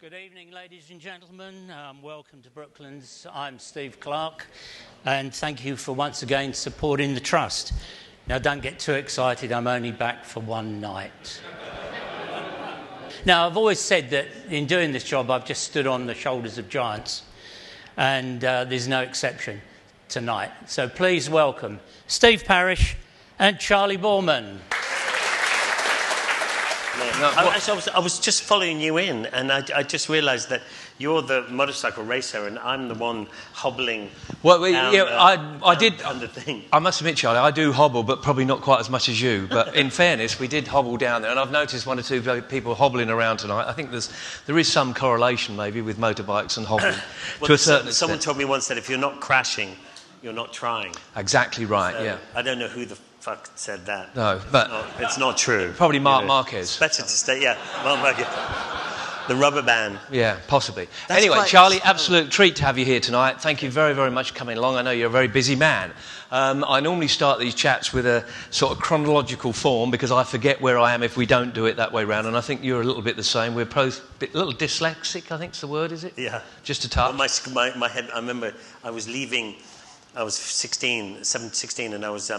Good evening, ladies and gentlemen. Welcome to Brooklands. I'm Steve Clark, and thank you for once again supporting the Trust. Now, don't get too excited. I'm only back for one night. Now, I've always said that in doing this job, I've just stood on the shoulders of giants, and there's no exception tonight. So please welcome Steve Parish and Charlie Boorman. I was just following you in, and I just realised that you're the motorcycle racer, and I'm the one hobbling. Well, I did. The thing. I must admit, Charlie, I do hobble, but probably not quite as much as you. But in fairness, we did hobble down there, and I've noticed one or two people hobbling around tonight. I think there is some correlation maybe with motorbikes and hobbling to a certain extent. Someone told me once that if you're not crashing, you're not trying. Exactly right. So, yeah. I don't know who the fuck said that. No, but it's not true. Probably Mark Marquez. It's better to stay. Yeah, Mark Marquez. The rubber band. Yeah, possibly. That's anyway, Charlie, absolute treat to have you here tonight. Thank you very, very much for coming along. I know you're a very busy man. I normally start these chats with a sort of chronological form because I forget where I am if we don't do it that way round, and I think you're a little bit the same. We're both a little dyslexic, I think's the word, is it? Yeah. Just a touch. Well, my head, I remember I was leaving, I was 16, and I was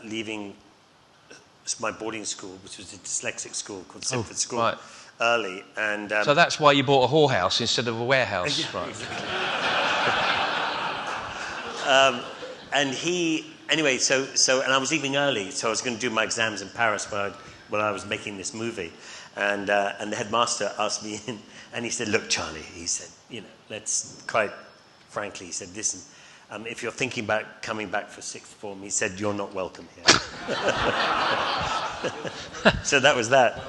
leaving my boarding school, which was a dyslexic school called Simford School. Right. Early, and so that's why you bought a whorehouse instead of a warehouse, yeah, right? Exactly. And I was leaving early, so I was going to do my exams in Paris while I was making this movie, and the headmaster asked me in, and he said, "Look, Charlie," he said, let's quite frankly, he said, "Listen, if you're thinking about coming back for sixth form," he said, "you're not welcome here." So that was that.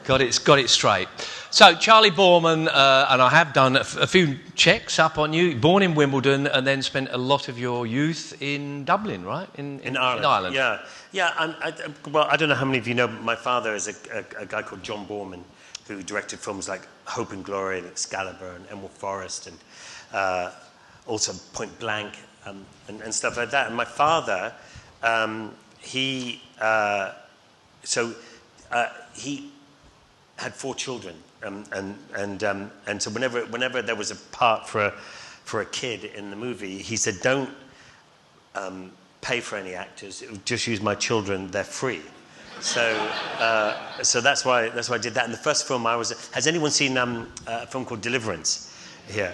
Got it straight. So Charlie Boorman, and I have done a few checks up on you. Born in Wimbledon, and then spent a lot of your youth in Dublin, right? In Ireland. Yeah. I don't know how many of you know, but my father is a guy called John Boorman, who directed films like Hope and Glory and Excalibur and Emerald Forest and also Point Blank and stuff like that. And my father, he had 4 children, and so whenever there was a part for a kid in the movie, he said, "Don't pay for any actors. Just use my children. They're free." So that's why I did that. And the first film has anyone seen a film called Deliverance? Here.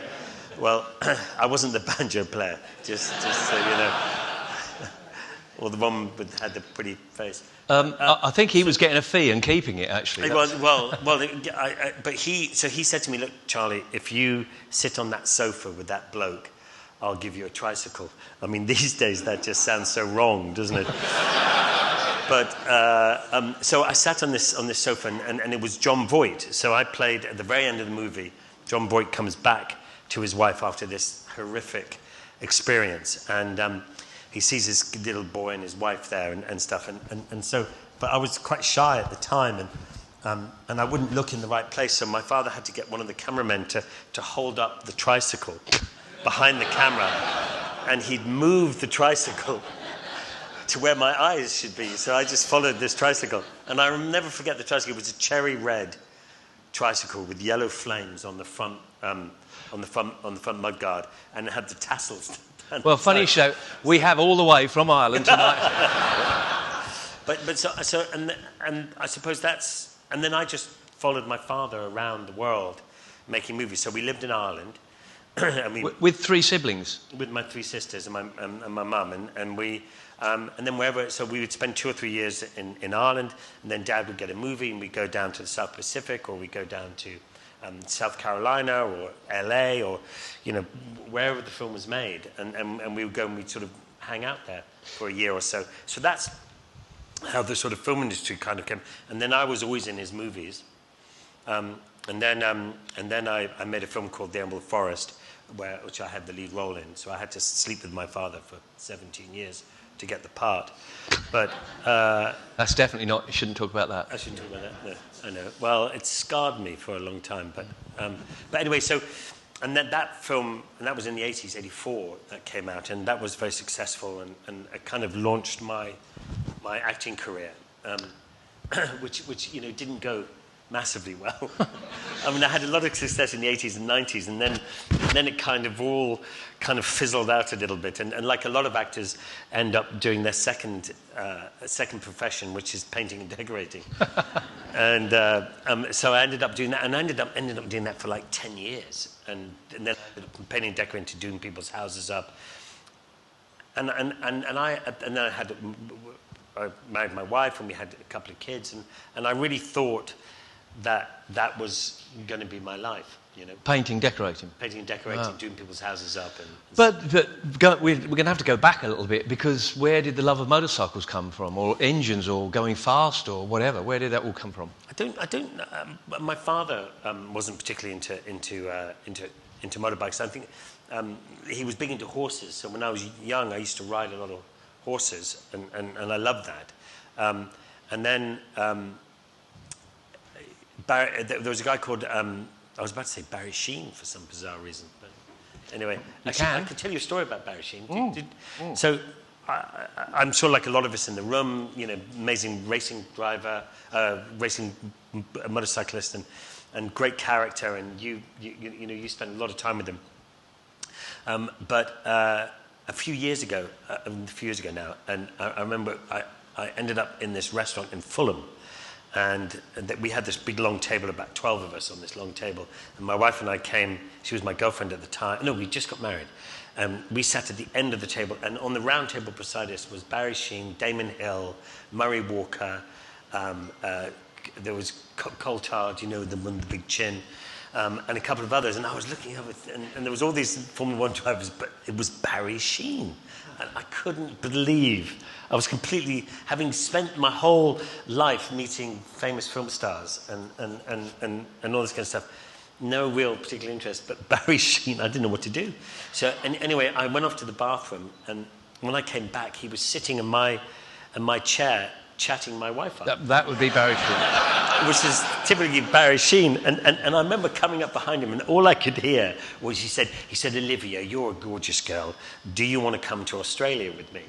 Well, I wasn't the banjo player, just so you know. Or the one had the pretty face. I think he was getting a fee and keeping it, actually. But he said to me, "Look, Charlie, if you sit on that sofa with that bloke, I'll give you a tricycle." I mean, these days that just sounds so wrong, doesn't it? But so I sat on this sofa, and it was John Voight. So I played at the very end of the movie. John Voight comes back to his wife after this horrific experience, and he sees his little boy and his wife there and stuff, and so, but I was quite shy at the time, and I wouldn't look in the right place, so my father had to get one of the cameramen to hold up the tricycle behind the camera, and he'd move the tricycle to where my eyes should be, so I just followed this tricycle, and I'll never forget the tricycle. It was a cherry red tricycle with yellow flames on the front mudguard, and it had the tassels. Well, funny show. We have all the way from Ireland tonight. but so and I suppose that's, and then I just followed my father around the world making movies. So we lived in Ireland, with 3 siblings, with my 3 sisters and my mum, and we. And then wherever, so we would spend 2 or 3 years in Ireland, and then Dad would get a movie, and we'd go down to the South Pacific, or we'd go down to South Carolina or LA, or wherever the film was made, and we would go and we'd sort of hang out there for a year or so. So that's how the sort of film industry kind of came. And then I was always in his movies, and then I made a film called The Emerald Forest, which I had the lead role in. So I had to sleep with my father for 17 years to get the part. But that's definitely not. You shouldn't talk about that. I shouldn't talk about that. No, I know. Well, it scarred me for a long time. But anyway, so, and then that film, and that was in the 80s, 84, that came out, and that was very successful, and it kind of launched my acting career, which didn't go massively well. I mean, I had a lot of success in the 80s and 90s, and then it kind of all kind of fizzled out a little bit. And like a lot of actors end up doing their second profession, which is painting and decorating. And so I ended up doing that, and I ended up doing that for like 10 years. And then I ended up painting and decorating, doing people's houses up. And then I married my wife, and we had a couple of kids, and I really thought that was going to be my life, you know. Painting, decorating. Painting and decorating, doing people's houses up. But we're going to have to go back a little bit, because where did the love of motorcycles come from, or engines, or going fast, or whatever? Where did that all come from? I don't. My father wasn't particularly into motorbikes. I think he was big into horses. So when I was young, I used to ride a lot of horses, and I loved that. And then there was a guy called, I was about to say Barry Sheen for some bizarre reason. But anyway, I could tell you a story about Barry Sheen. So I'm sure like a lot of us in the room, you know, amazing racing driver, racing motorcyclist, and great character, and you know, you spend a lot of time with him. But a few years ago now, and I remember I ended up in this restaurant in Fulham, and we had this big long table, about 12 of us on this long table, and my wife and I came. She was my girlfriend at the time. No, we just got married. We sat at the end of the table, and on the round table beside us was Barry Sheen, Damon Hill, Murray Walker, there was Coulthard, you know, the one with the big chin, and a couple of others. And I was looking over, and there was all these Formula One drivers, but it was Barry Sheen. And I couldn't believe, I was completely, having spent my whole life meeting famous film stars and all this kind of stuff, no real particular interest, but Barry Sheen, I didn't know what to do. So anyway, I went off to the bathroom, and when I came back, he was sitting in my chair, chatting my wife up. That would be Barry Sheen. Which is typically Barry Sheen. And I remember coming up behind him, and all I could hear was he said, Olivia, you're a gorgeous girl. Do you want to come to Australia with me?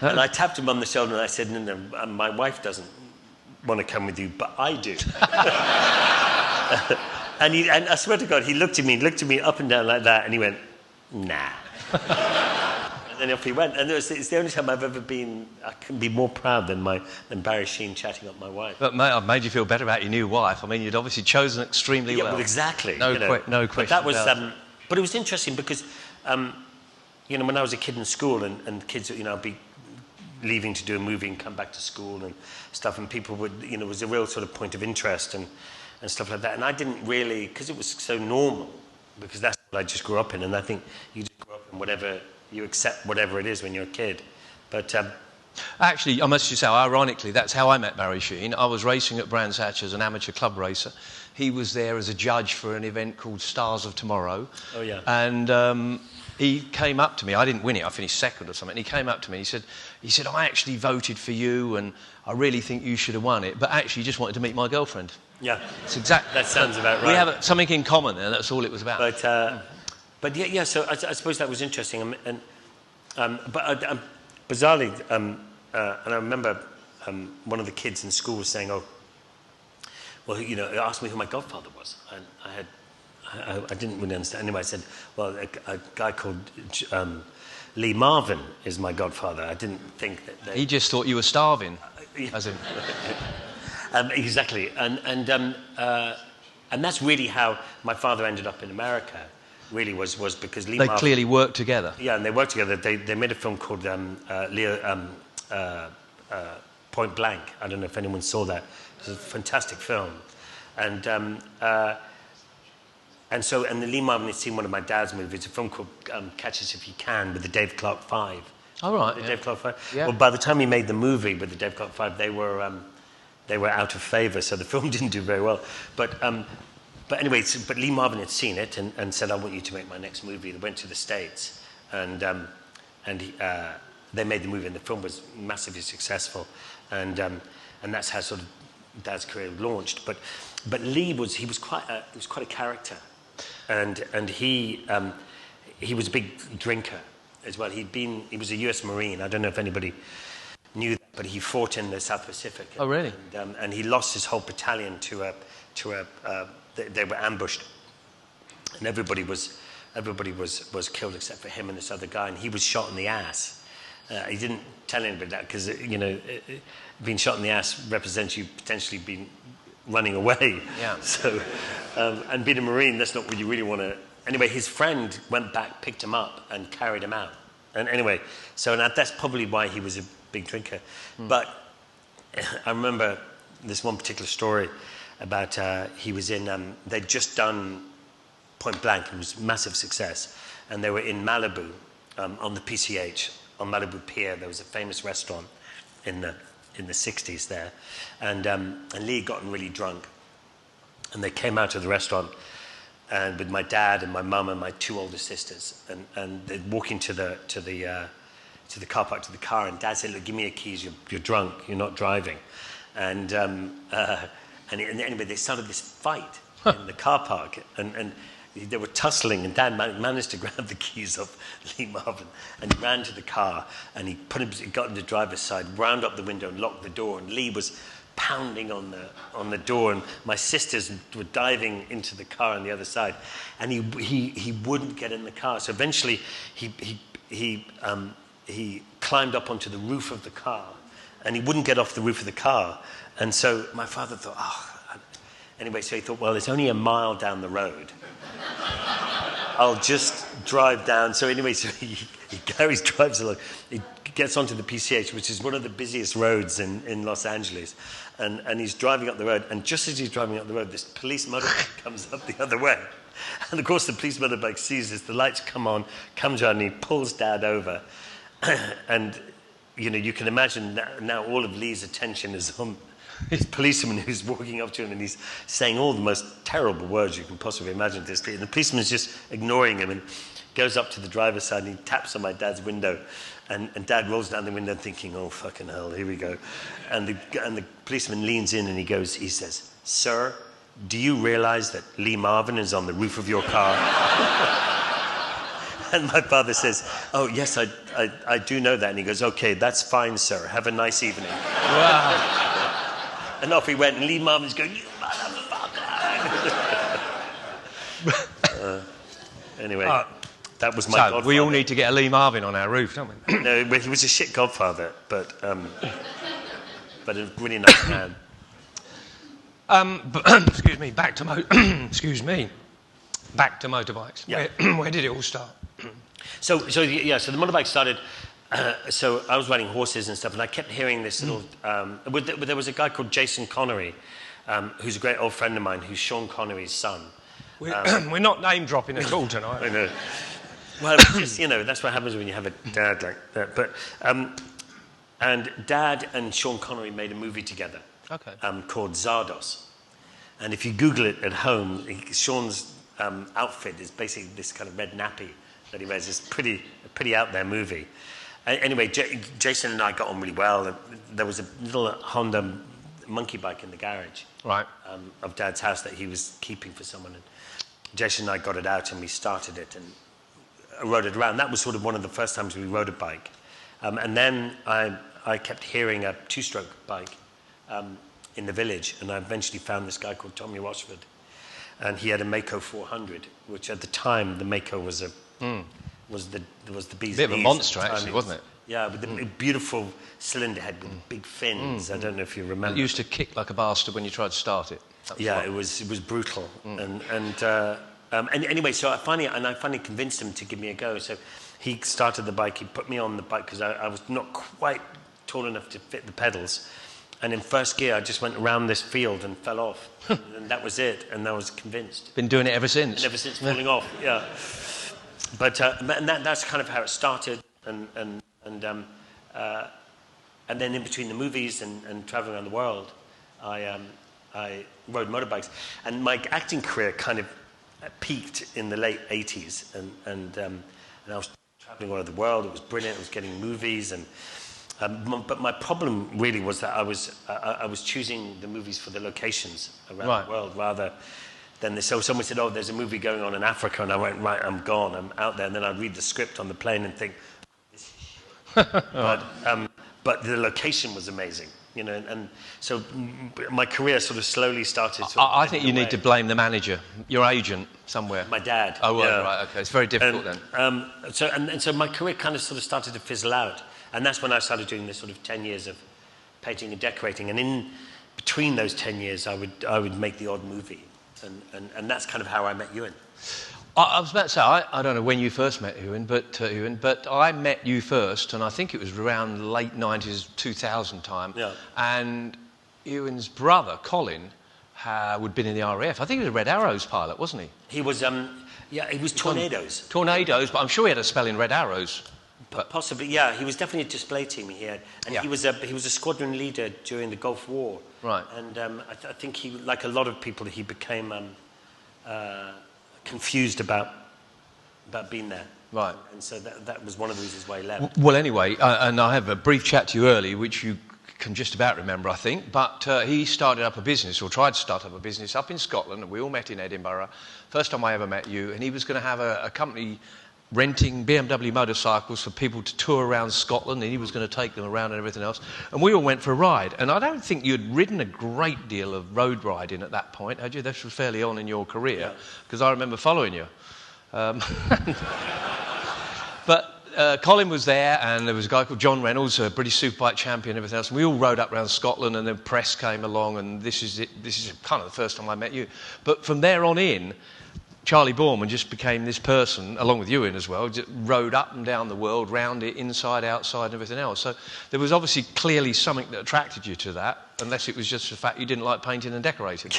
And I tapped him on the shoulder, and I said, no, my wife doesn't want to come with you, but I do. And I swear to God, he looked at me up and down like that, and he went, nah. And then off he went. And it's the only time I've ever been, I couldn't be more proud than Barry Sheen chatting up my wife. But mate, I've made you feel better about your new wife. I mean, you'd obviously chosen extremely well. Yeah, well, exactly. No question. But that was, but it was interesting because, you know, when I was a kid in school, and kids, you know, I'd be leaving to do a movie and come back to school and stuff, and people would, you know, it was a real sort of point of interest and stuff like that. And I didn't really, because it was so normal, because that's what I just grew up in, and I think you just grew up in whatever, you accept whatever it is when you're a kid. But actually, I must just say, ironically, that's how I met Barry Sheen. I was racing at Brands Hatch as an amateur club racer. He was there as a judge for an event called Stars of Tomorrow. Oh, yeah. And he came up to me. I didn't win it. I finished second or something. And he came up to me. He said, I actually voted for you, and I really think you should have won it. But actually, he just wanted to meet my girlfriend. Yeah. It's exactly. That sounds about right. We have something in common there. That's all it was about. But yeah. So I suppose that was interesting. But bizarrely, and I remember one of the kids in school was saying, "Oh, well, you know," asked me who my godfather was, and I didn't really understand. Anyway, I said, "Well, a guy called Lee Marvin is my godfather." I didn't think that he just thought you were starving, as in. Exactly, and that's really how my father ended up in America. Really was because Lee Marvin, clearly worked together. Yeah, and they worked together. They made a film called Point Blank. I don't know if anyone saw that. It was a fantastic film, and the Lee Marvin had seen one of my dad's movies. It's a film called Catch Us If You Can with the Dave Clark Five. Oh, right. The Dave Clark Five. Yeah. Well, by the time he made the movie with the Dave Clark Five, they were out of favour, so the film didn't do very well. But anyway, but Lee Marvin had seen it and said, "I want you to make my next movie." They went to the States, and they made the movie, and the film was massively successful, and that's how sort of Dad's career launched. But Lee was quite a character, and he was a big drinker as well. He was a U.S. Marine. I don't know if anybody knew that, but he fought in the South Pacific. Oh, really? And he lost his whole battalion they were ambushed, and everybody was killed except for him and this other guy, and he was shot in the ass. He didn't tell anybody that because, being shot in the ass represents you potentially being running away. Yeah. So, and being a Marine, that's not what you really want to. Anyway, his friend went back, picked him up, and carried him out. And anyway, so that's probably why he was a big drinker. But I remember this one particular story about he was in. They'd just done Point Blank. It was a massive success, and they were in Malibu on the PCH. On Malibu Pier, there was a famous restaurant in the 60s there, and Lee had gotten really drunk, and they came out of the restaurant, and with my dad and my mum and my 2 older sisters, and they're walking to the car park, to the car, and Dad said, "Look, give me your keys. You're drunk. You're not driving," and anyway, they started this fight in the car park, and they were tussling, and Dad managed to grab the keys off Lee Marvin, and he ran to the car, and he got in the driver's side, wound up the window, and locked the door. And Lee was pounding on the door, and my sisters were diving into the car on the other side, and he wouldn't get in the car. So eventually, he climbed up onto the roof of the car, and he wouldn't get off the roof of the car. And so my father thought, anyway, so he thought, well, it's only a mile down the road. I'll just drive down. So anyway, so he drives along. He gets onto the PCH, which is one of the busiest roads in Los Angeles. And he's driving up the road. And just as he's driving up the road, this police motorbike comes up the other way. And of course, the police motorbike sees this. The lights come on, comes around, and he pulls Dad over. And, you can imagine now all of Lee's attention is on this policeman who's walking up to him, and he's saying all the most terrible words you can possibly imagine to this street. And the policeman's just ignoring him and goes up to the driver's side, and he taps on my dad's window. And Dad rolls down the window thinking, oh, fucking hell, here we go. And the policeman leans in and he says, "Sir, do you realize that Lee Marvin is on the roof of your car?" And my father says, "Oh, yes, I do know that." And he goes, "Okay, that's fine, sir. Have a nice evening." Wow. And off he went, and Lee Marvin's going, "You motherfucker!" Anyway, that was my godfather. We all need to get a Lee Marvin on our roof, don't we? No, he was a shit godfather, but a really nice man. Excuse me. Back to motorbikes. Yeah. Where did it all start? So the motorbike started. So I was riding horses and stuff, and I kept hearing this little. There was a guy called Jason Connery, who's a great old friend of mine, who's Sean Connery's son. We're not name dropping at all tonight. I know. Well, just, that's what happens when you have a dad like that. But and Dad and Sean Connery made a movie together. Okay. Called Zardos, and if you Google it at home, Sean's outfit is basically this kind of red nappy that he wears. It's a pretty out there movie. Anyway, Jason and I got on really well. There was a little Honda monkey bike in the garage, right, of Dad's house that he was keeping for someone. And Jason and I got it out and we started it and rode it around. That was sort of one of the first times we rode a bike. And then I kept hearing a two-stroke bike in the village, and I eventually found this guy called Tommy Rochford, and he had a Mako 400, which at the time the Mako was the bee's bit of a knees monster, at the time. actually, wasn't it? Yeah, with the beautiful cylinder head with big fins. I don't know if you remember. It used to kick like a bastard when you tried to start it. Yeah, it was brutal. And anyway, so I finally convinced him to give me a go. So he started the bike. He put me on the bike because I was not quite tall enough to fit the pedals. And in first gear, I just went around this field and fell off. And that was it. And I was convinced. Been doing it ever since. Ever since falling off, yeah. But and that's kind of how it started. And then in between the movies and traveling around the world, I rode motorbikes. And my acting career kind of peaked in the late 80s. And I was traveling all over the world. It was brilliant. I was getting movies. But my problem really was that I was choosing the movies for the locations around the world rather than this. So someone said, "Oh, there's a movie going on in Africa," and I went, "Right, I'm gone. I'm out there." And then I'd read the script on the plane and think, "This is shit." but the location was amazing. You know, and so my career sort of slowly started. I think you need to blame the manager, your agent somewhere. My dad. Oh, well, right, okay. It's very difficult then. So my career kind of sort of started to fizzle out, and that's when I started doing this sort of 10 years of painting and decorating. And in between those 10 years, I would make the odd movie, and that's kind of how I met Ewan. I was about to say, I don't know when you first met Ewan, but I met you first, and I think it was around late 90s, 2000 time. Yeah. And Ewan's brother, Colin, had been in the RAF. I think he was a Red Arrows pilot, wasn't he? He was, he was Tornadoes. Tornadoes, but I'm sure he had a spell in Red Arrows. Possibly, yeah. He was definitely a display team here, and he was a squadron leader during the Gulf War. Right. And I think he, like a lot of people, he became confused about being there. Right. And so that was one of the reasons why he left. Well, anyway, and I have a brief chat to you early, which you can just about remember, I think, but he started up a business, or tried to start up a business up in Scotland, and we all met in Edinburgh. First time I ever met you, and he was going to have a company renting BMW motorcycles for people to tour around Scotland, and he was going to take them around and everything else. And we all went for a ride. And I don't think you'd ridden a great deal of road riding at that point, had you? This was fairly on in your career, because I remember following you. But Colin was there, and there was a guy called John Reynolds, a British Superbike champion and everything else. And we all rode up around Scotland, and then press came along, and this is kind of the first time I met you. But from there on in, Charlie Boorman just became this person, along with Ewan as well, just rode up and down the world, round it, inside, outside, and everything else. So there was obviously clearly something that attracted you to that, unless it was just the fact you didn't like painting and decorating.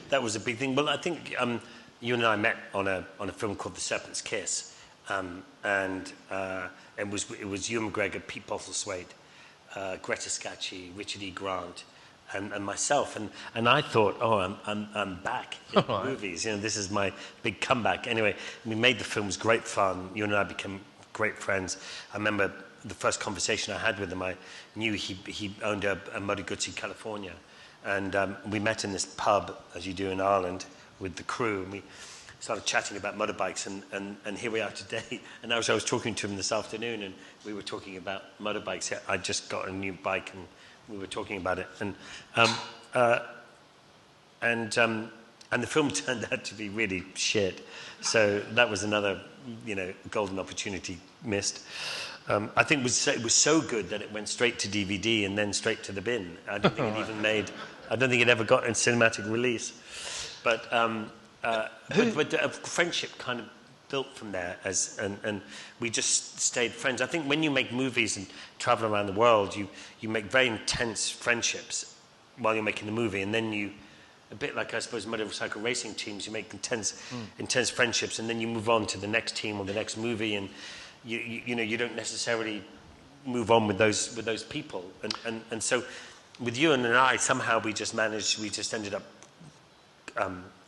That was a big thing. Well, I think you and I met on a film called The Serpent's Kiss, and it was Ewan McGregor, Pete Postlethwaite, Greta Scacchi, Richard E. Grant, and myself, and I thought, I'm back in the movies. You know, this is my big comeback. Anyway, we made the film. It was great fun. You and I became great friends. I remember the first conversation I had with him. I knew he owned a Motor Guzzi, California, and we met in this pub, as you do in Ireland, with the crew, and we started chatting about motorbikes, and here we are today. And I was talking to him this afternoon, and we were talking about motorbikes. I just got a new bike, and we were talking about it, and the film turned out to be really shit. So that was another, golden opportunity missed. I think it was so good that it went straight to DVD and then straight to the bin. I don't think it even made. I don't think it ever got a cinematic release. But a friendship kind of built from there, and we just stayed friends. I think when you make movies and travel around the world, you make very intense friendships while you're making the movie, and then you, a bit like I suppose motorcycle racing teams, you make intense friendships, and then you move on to the next team or the next movie, and you don't necessarily move on with those people, and so with Ewan and I, somehow we just ended up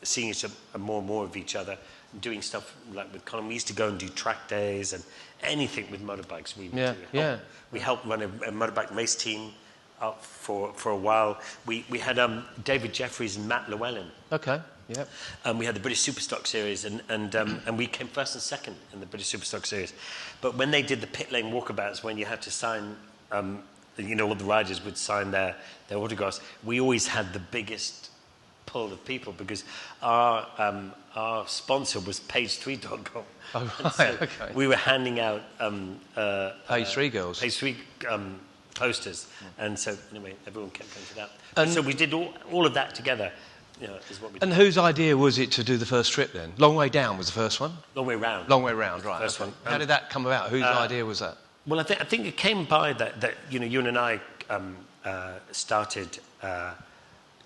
seeing each other, more and more of each other, doing stuff like with Colin. We used to go and do track days and anything with motorbikes. We helped run a motorbike race team up for a while. We had David Jeffries and Matt Llewellyn. Okay. Yep. We had the British Superstock Series, and we came first and second in the British Superstock Series. But when they did the pit lane walkabouts, when you had to sign, all the riders would sign their autographs, we always had the biggest pull of people because our sponsor was Page3.com. Oh, right, so okay. We were handing out Page3 girls. Page3 posters, and so anyway, everyone kept going to that. And so we did all of that together. Is what we did. And whose idea was it to do the first trip then? Long Way Down was the first one? Long Way Round. Long Way Round, right. First one. How did that come about? Whose idea was that? Well, I think it came by that Ewan and I started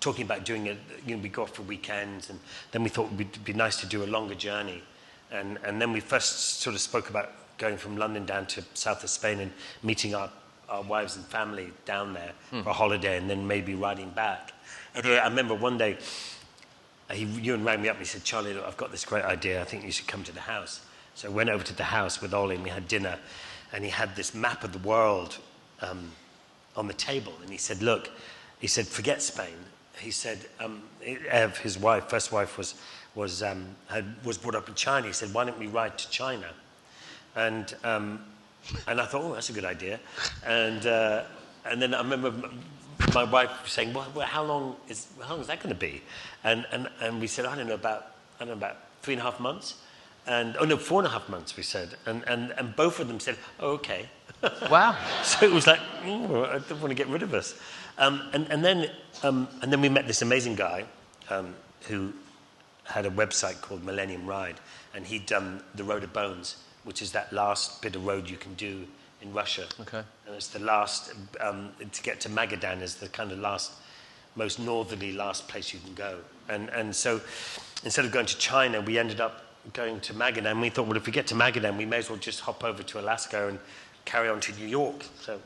talking about doing it. We go off for weekends, and then we thought it would be nice to do a longer journey, and then we first sort of spoke about going from London down to south of Spain and meeting our wives and family down there for a holiday, and then maybe riding back. And I remember one day, Ewan rang me up and he said, "Charlie, look, I've got this great idea. I think you should come to the house." So I went over to the house with Ollie, and we had dinner, and he had this map of the world on the table, and he said, "Look," he said, "forget Spain." He said, Ev, his wife, first wife, was brought up in China. He said, "Why don't we ride to China?" And And I thought, oh, that's a good idea. And then I remember my wife saying, well, how long is that going to be? And we said, I don't know, about 3.5 months. And 4.5 months, we said. And both of them said, oh, okay. Wow. So it was like, I don't want to get rid of us. And then we met this amazing guy who had a website called Millennium Ride, and he'd done the Road of Bones, which is that last bit of road you can do in Russia. Okay. And it's the last, to get to Magadan is the kind of most northerly last place you can go. And so instead of going to China, we ended up going to Magadan. We thought, well, if we get to Magadan, we may as well just hop over to Alaska and carry on to New York. So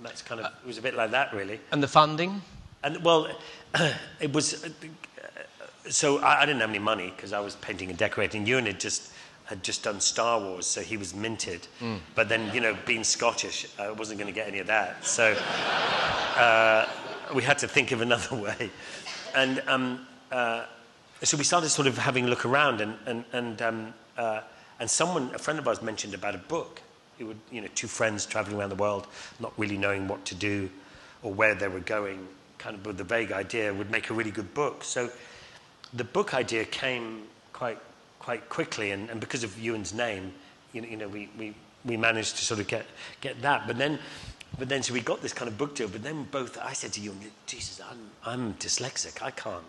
that's kind of, it was a bit like that, really. And the funding? And, well, it was, so I didn't have any money because I was painting and decorating. Ewan had just done Star Wars, so he was minted. But then, being Scottish, I wasn't going to get any of that. So we had to think of another way. And so we started sort of having a look around, and someone, a friend of ours, mentioned about a book. It would, two friends traveling around the world, not really knowing what to do or where they were going, kind of with the vague idea, would make a really good book. So the book idea came quite quickly, and because of Ewan's name, we managed to sort of get that. But then so we got this kind of book deal. But then I said to Ewan, Jesus, I'm dyslexic, I can't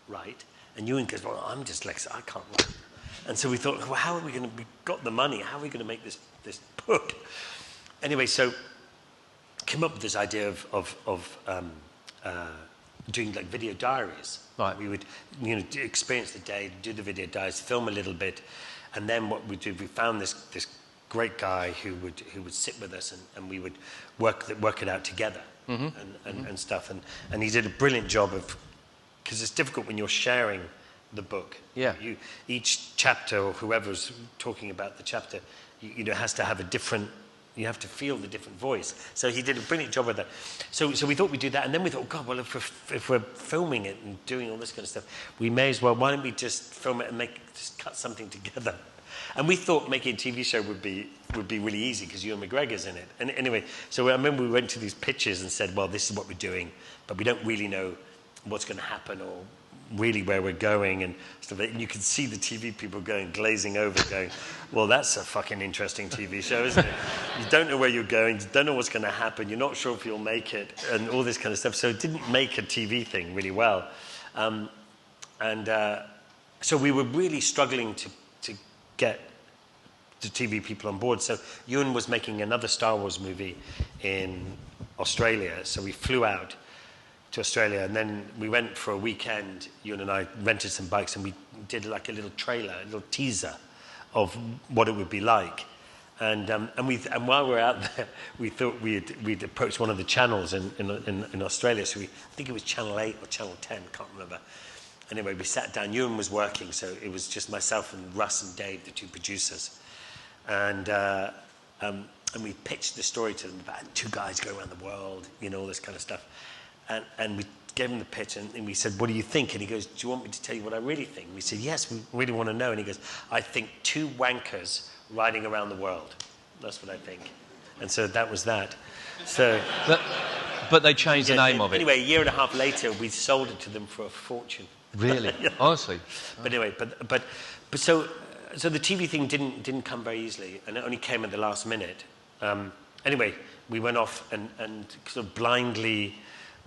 write. And Ewan goes, well, I'm dyslexic, I can't write. And so we thought, well, how are we going to? We got the money. How are we going to make this book? Anyway, so came up with this idea of doing like video diaries. Right. We would, experience the day, do the video diaries, film a little bit, and then what we did, we found this great guy who would sit with us, and we would work it out together, and stuff. And he did a brilliant job of, because it's difficult when you're sharing the book. Yeah. Each chapter, or whoever's talking about the chapter, has to have a different. You have to feel the different voice. So he did a brilliant job with that. So we thought we'd do that, and then we thought, God, well, if we're filming it and doing all this kind of stuff, we may as well. Why don't we just film it and just cut something together? And we thought making a TV show would be really easy because Ewan McGregor's in it. And anyway, so I remember we went to these pitches and said, well, this is what we're doing, but we don't really know what's going to happen or really where we're going and stuff. And you can see the TV people glazing over, going, well, that's a fucking interesting TV show, isn't it? You don't know where you're going, you don't know what's going to happen, you're not sure if you'll make it, and all this kind of stuff. So it didn't make a TV thing really well. So we were really struggling to get the TV people on board. So Ewan was making another Star Wars movie in Australia, so we flew out to Australia, and then we went for a weekend. Ewan and I rented some bikes, and we did like a little trailer, a little teaser of what it would be like. And while we were out there, we thought we'd approached one of the channels in Australia. So I think it was Channel 8 or Channel 10, can't remember. Anyway, we sat down. Ewan was working, so it was just myself and Russ and Dave, the two producers, and we pitched the story to them about two guys go around the world, all this kind of stuff. And we gave him the pitch, and we said, what do you think? And he goes, do you want me to tell you what I really think? We said, yes, we really want to know. And he goes, I think two wankers riding around the world. That's what I think. And so that was that. So, but they changed the name of it. Anyway, a year and a half later, we sold it to them for a fortune. Really? Yeah. Honestly? But anyway, but so the TV thing didn't come very easily, and it only came at the last minute. Anyway, we went off and sort of blindly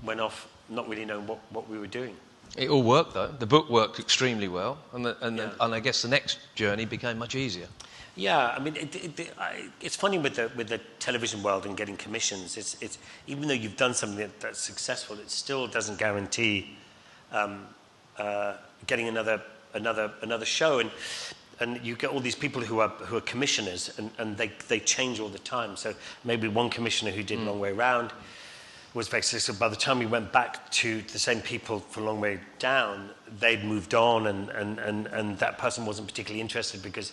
went off, not really knowing what we were doing. It all worked, though. The book worked extremely well, and I guess the next journey became much easier. Yeah, I mean, it's funny with the television world and getting commissions. It's even though you've done something that's successful, it still doesn't guarantee getting another show. And you get all these people who are commissioners, and they change all the time. So maybe one commissioner who did Long Way Round was very successful. By the time we went back to the same people for Long Way Down, they'd moved on, and that person wasn't particularly interested because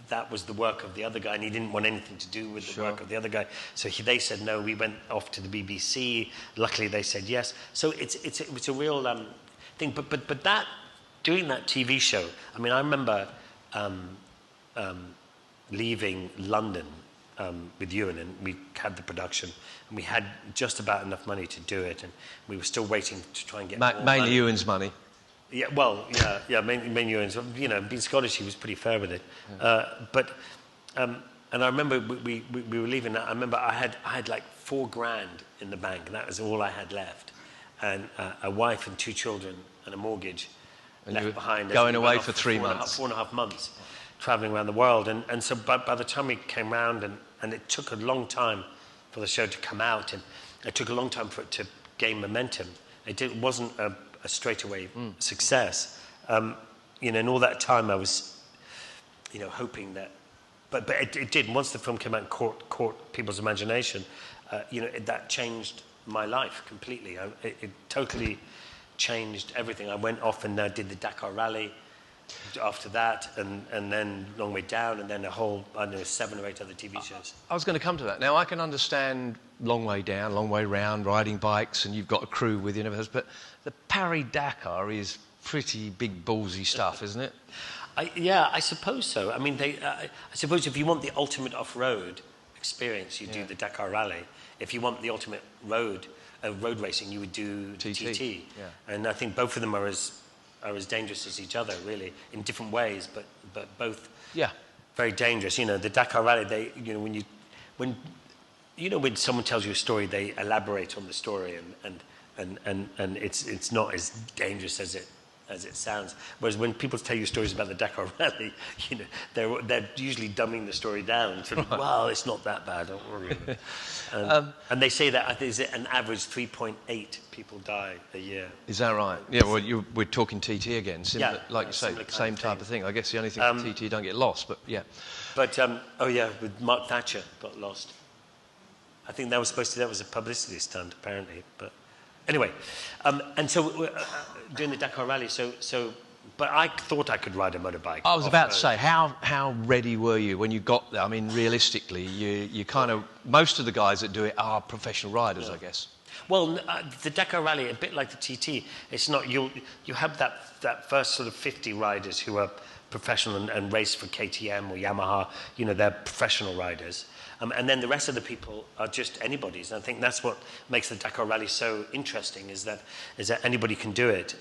that was the work of the other guy, and he didn't want anything to do with the work of the other guy. So they said no. We went off to the BBC. Luckily, they said yes. So it's a real thing. But that doing that TV show. I mean, I remember leaving London with Ewan, and we had the production, and we had just about enough money to do it, and we were still waiting to try and get more Mainly money. Ewan's money. Yeah, well, mainly Ewan's. You know, being Scottish, he was pretty fair with it. And I remember we were leaving. I remember I had like $4,000 in the bank, and that was all I had left, and a wife and 2 children and a mortgage And left you were behind. going away for for 3 months. 4.5 months, traveling around the world. And so by the time we came round, and it took a long time for the show to come out, and it took a long time for it to gain momentum. It wasn't a straightaway success. You know, and all that time I was, you know, hoping that, but it did. Once the film came out and caught people's imagination, you know, that changed my life completely. It totally changed everything. I went off and did the Dakar Rally after that, and then Long Way Down, and then a whole, I don't know, 7 or 8 other TV shows. I was going to come to that. Now, I can understand Long Way Down, Long Way Round, riding bikes, and you've got a crew with you, but the Paris-Dakar is pretty big ballsy stuff, isn't it? Yeah, I suppose so. I mean, I suppose if you want the ultimate off-road experience, you do the Dakar Rally. If you want the ultimate road racing, you would do TT. Yeah. And I think both of them are as dangerous as each other, really, in different ways, but both very dangerous. You know, the Dakar Rally, when someone tells you a story, they elaborate on the story, and it's not as dangerous as it sounds. Whereas when people tell you stories about the Dakar Rally, you know, they're usually dumbing the story down. Sort of, well, it's not that bad, don't worry. And they say that an average 3.8 people die a year. Is that right? Yeah, well, we're talking TT again. Similar, like you say, same type of thing. I guess the only thing with TT, you don't get lost, but yeah. But, with Mark Thatcher got lost. I think that was a publicity stunt, apparently, but... Anyway, and so doing the Dakar Rally, but I thought I could ride a motorbike. I was about to say, how ready were you when you got there? I mean, realistically, you kind of, most of the guys that do it are professional riders, I guess. Well, the Dakar Rally, a bit like the TT, it's not, you have that first sort of 50 riders who are professional and race for KTM or Yamaha, you know, they're professional riders. And then the rest of the people are just anybody's. And I think that's what makes the Dakar Rally so interesting, is that anybody can do it.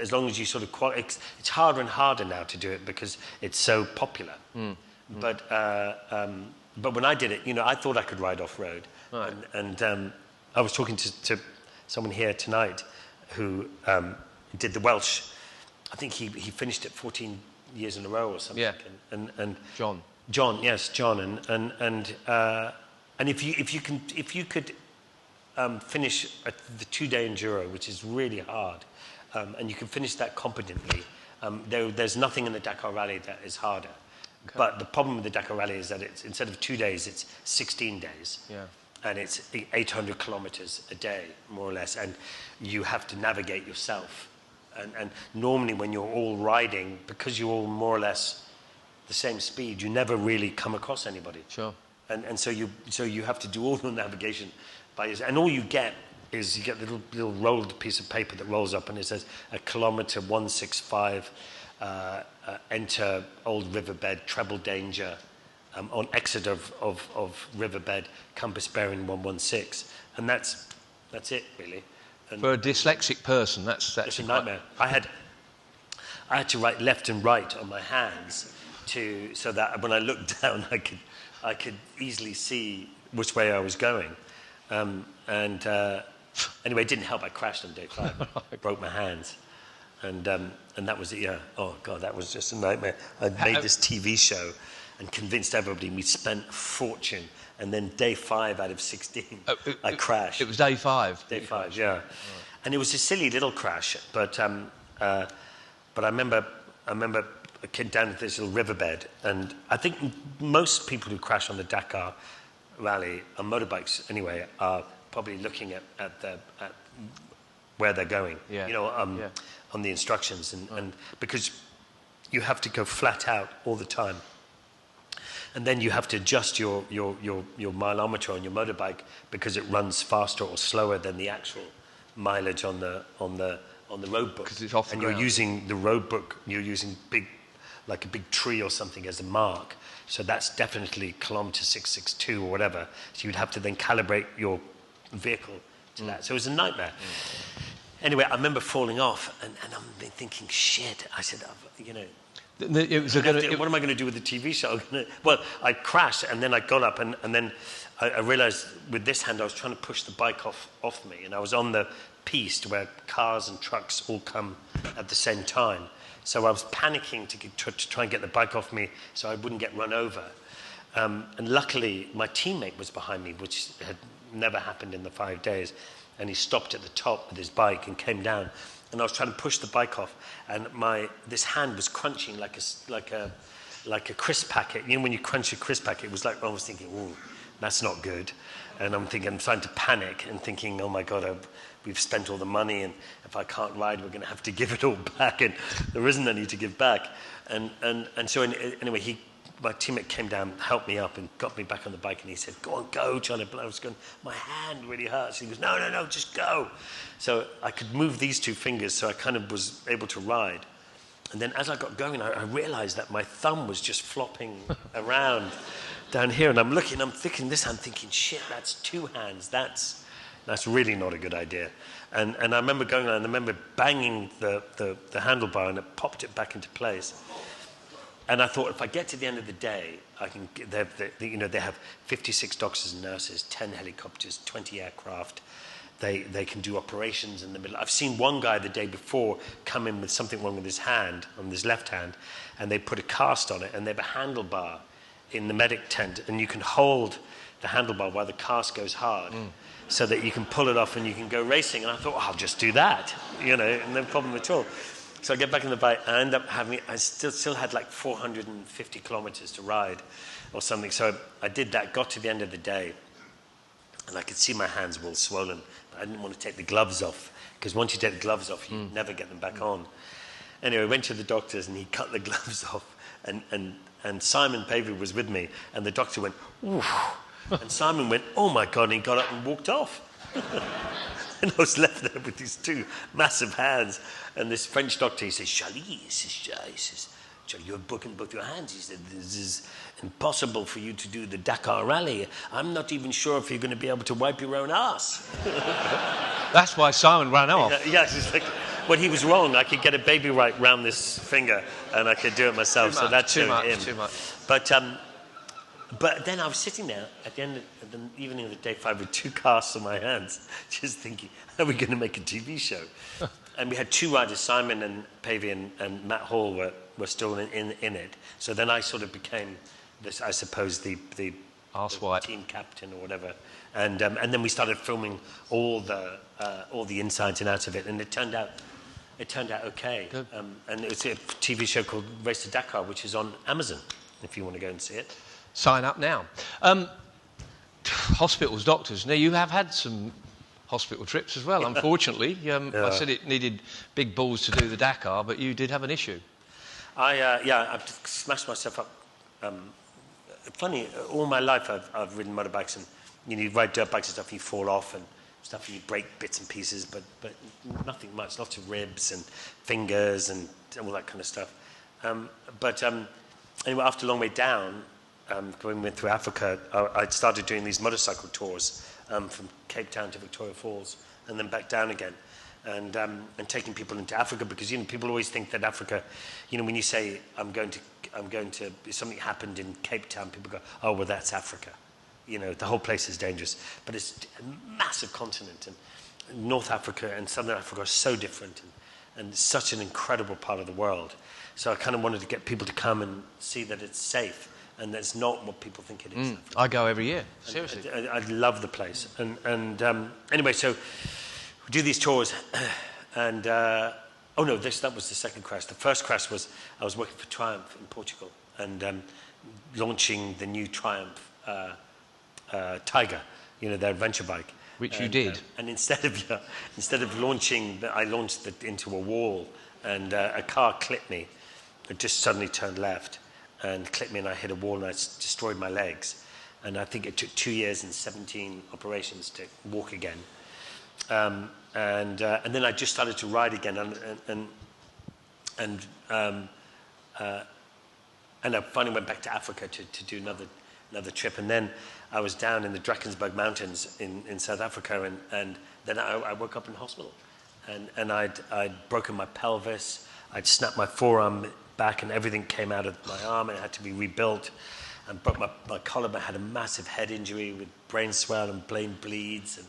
As long as you sort of it's harder and harder now to do it because it's so popular. But when I did it, you know, I thought I could ride off-road. Right. And I was talking to someone here tonight who did the Welsh. I think he finished it 14 years in a row or something. Yeah. And John, and if you could finish the 2-day enduro, which is really hard, and you can finish that competently, there's nothing in the Dakar Rally that is harder. Okay. But the problem with the Dakar Rally is that it's, instead of 2 days, it's 16 days. Yeah. And it's 800 kilometers a day, more or less, and you have to navigate yourself. And normally when you're all riding, because you're all more or less the same speed, you never really come across anybody. Sure. And so you have to do all the navigation by yourself. And all you get is you get a little rolled piece of paper that rolls up and it says a kilometer 165, enter old riverbed, treble danger, on exit of riverbed, compass bearing 116. And that's it, really. And for a dyslexic person, that's it's a nightmare. I had to write left and right on my hands so that when I looked down, I could easily see which way I was going. Anyway, it didn't help. I crashed on day 5. I broke my hands, and that was it. Yeah. Oh God, that was just a nightmare. I made this TV show and convinced everybody. We spent a fortune, and then day 5 out of 16, I crashed. It was day 5. Day 5, yeah. Right. And it was a silly little crash, but I remember I came down to this little riverbed, and I think most people who crash on the Dakar Rally, on motorbikes anyway, are probably looking at where they're going, you know, on the instructions, and because you have to go flat out all the time. And then you have to adjust your mileometer on your motorbike because it runs faster or slower than the actual mileage on the road book. Because it's off the ground. You're using the road book. You're using big like a big tree or something as a mark. So that's definitely kilometer 662 or whatever. So you'd have to then calibrate your vehicle to that. So it was a nightmare. Anyway, I remember falling off, and I'm thinking, shit. I said, you know, what am I going to do with the TV show? Well, I crashed, and then I got up, and then I realized with this hand I was trying to push the bike off me, and I was on the piste where cars and trucks all come at the same time. So I was panicking to try and get the bike off me so I wouldn't get run over. And luckily, my teammate was behind me, which had never happened in the 5 days. And he stopped at the top with his bike and came down. And I was trying to push the bike off, and this hand was crunching like a crisp packet. You know, when you crunch a crisp packet, it was like I was thinking, "Ooh, that's not good." And I'm starting to panic and thinking, "Oh my God, we've spent all the money, and if I can't ride, we're going to have to give it all back, and there isn't any to give back." And so anyway, my teammate came down, helped me up, and got me back on the bike, and he said, "Go on, go, Charlie." I was going, "My hand really hurts." He goes, No, just go. So I could move these two fingers, so I kind of was able to ride. And then as I got going, I realized that my thumb was just flopping around down here, and I'm thinking this hand, thinking, shit, that's two hands. That's really not a good idea. And I remember going on, and I remember banging the handlebar, and it popped it back into place. And I thought, if I get to the end of the day, I can. They have 56 doctors and nurses, 10 helicopters, 20 aircraft. They can do operations in the middle. I've seen one guy the day before come in with something wrong with his hand, on his left hand, and they put a cast on it, and they have a handlebar in the medic tent, and you can hold the handlebar while the cast goes hard, so that you can pull it off and you can go racing. And I thought, I'll just do that, no problem at all. So I get back on the bike, and I end up I still had like 450 kilometers to ride or something. So I did that, got to the end of the day, and I could see my hands were all swollen. But I didn't want to take the gloves off, because once you take the gloves off, you never get them back on. Anyway, I went to the doctor's, and he cut the gloves off, and Simon Pavey was with me, and the doctor went, "Ooh." And Simon went, "Oh my God," and he got up and walked off. And I was left there with these two massive hands. And this French doctor, he says, "Charlie," he says, "Charlie, you're broken both your hands." He said, "This is impossible for you to do the Dakar Rally. I'm not even sure if you're going to be able to wipe your own ass." That's why Simon ran off. Yes, it's like, well, he was wrong. I could get a baby right round this finger, and I could do it myself. So that's too much. But then I was sitting there at the end of the evening of the day 5 with two casts on my hands, just thinking, how are we going to make a TV show? And we had two riders, Simon and Pavey and Matt Hall were still in it. So then I sort of became this, I suppose, the team captain or whatever. And then we started filming all the insides and outs of it, and it turned out okay. And it's a TV show called Race to Dakar, which is on Amazon, if you want to go and see it. Sign up now. Hospitals, doctors. Now, you have had some hospital trips as well, unfortunately. I said it needed big balls to do the Dakar, but you did have an issue. I've smashed myself up. Funny, all my life I've ridden motorbikes, and you ride dirt bikes and stuff, and you fall off and stuff, and you break bits and pieces, but nothing much. Lots of ribs and fingers and all that kind of stuff. Anyway, after a long way down, when we went through Africa, I started doing these motorcycle tours from Cape Town to Victoria Falls and then back down again, and taking people into Africa, because people always think that Africa, when you say I'm going to something happened in Cape Town, people go, "Oh, well, that's Africa." The whole place is dangerous, but it's a massive continent, and North Africa and Southern Africa are so different, and such an incredible part of the world. So I kind of wanted to get people to come and see that it's safe. And that's not what people think it is. I go every year, seriously. I love the place. Anyway, so we do these tours, and that was the second crash. The first crash was I was working for Triumph in Portugal, and launching the new Triumph Tiger, their adventure bike. Which you did. And instead of launching, I launched it into a wall, and a car clipped me. It just suddenly turned left and clipped me, and I hit a wall, and I destroyed my legs. And I think it took 2 years and 17 operations to walk again. And then I just started to ride again, I finally went back to Africa to do another trip. And then I was down in the Drakensberg Mountains in South Africa, and then I woke up in hospital. And I'd broken my pelvis, I'd snapped my forearm back, and everything came out of my arm, and it had to be rebuilt. And broke my collarbone, had a massive head injury with brain swell and brain bleeds. And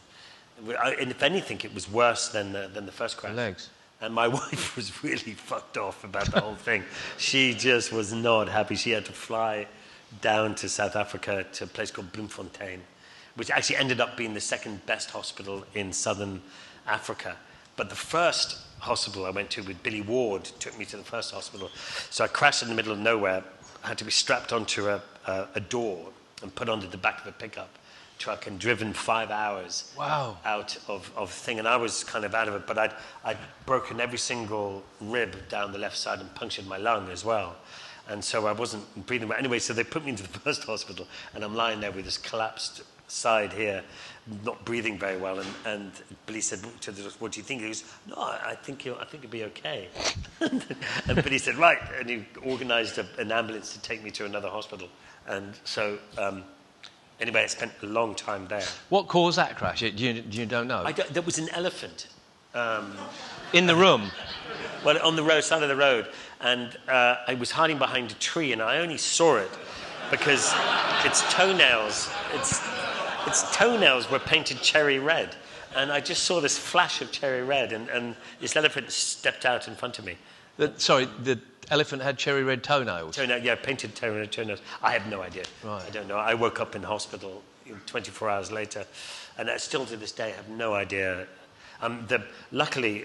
if anything, it was worse than the first crash. The legs. And my wife was really fucked off about the whole thing. She just was not happy. She had to fly down to South Africa to a place called Bloemfontein, which actually ended up being the second best hospital in southern Africa. But the first hospital I went to with Billy Ward took me to the first hospital. So I crashed in the middle of nowhere. I had to be strapped onto a door and put onto the back of a pickup truck and driven 5 hours out of thing. And I was kind of out of it, but I'd broken every single rib down the left side and punctured my lung as well. And so I wasn't breathing well. Anyway, so they put me into the first hospital, and I'm lying there with this collapsed side here, not breathing very well. And Billy said to the doctor, "What do you think?" He goes, "No, I think you'll be okay." And Billy said, "Right," and he organised an ambulance to take me to another hospital. And so, anyway, I spent a long time there. What caused that crash? You don't know? There was an elephant. In the room? Well, on the side of the road. And I was hiding behind a tree, and I only saw it because its toenails were painted cherry red. And I just saw this flash of cherry red, and this elephant stepped out in front of me. The elephant had cherry red toenails? Painted cherry red toenails. I have no idea. Right. I don't know. I woke up in hospital 24 hours later, and I still to this day have no idea. Luckily,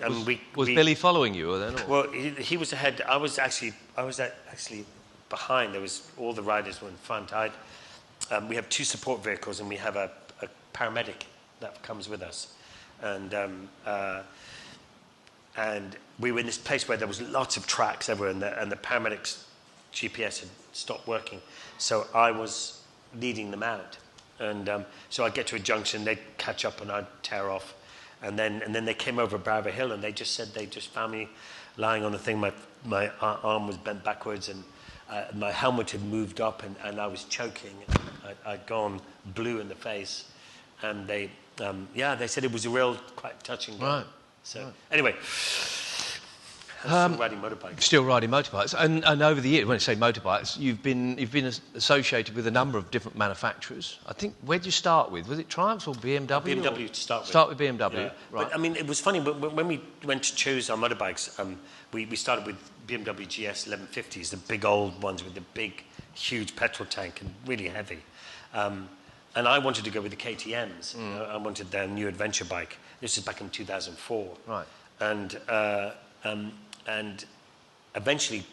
was Billy following you then? Or? Well, he was ahead. I was actually behind. There was all the riders were in front. We have two support vehicles, and we have a paramedic that comes with us, and we were in this place where there was lots of tracks everywhere, and the paramedics' GPS had stopped working, so I was leading them out, and so I'd get to a junction, they'd catch up, and I'd tear off. And then they came over Brava Hill, and they just said they just found me lying on the thing. My arm was bent backwards, and my helmet had moved up, and I was choking. I'd gone blue in the face, and they said it was a real quite touching. Right. So anyway, I'm still riding motorbikes. Still riding motorbikes, and over the years, when I say motorbikes, you've been associated with a number of different manufacturers. I think, where did you start with? Was it Triumphs or BMW? BMW to start with. Start with BMW, yeah. right? But I mean, it was funny when we went to choose our motorbikes. We started with BMW GS 1150s, the big old ones with the big, huge petrol tank and really heavy. And I wanted to go with the KTMs. I wanted their new adventure bike. This was back in 2004. Right. And eventually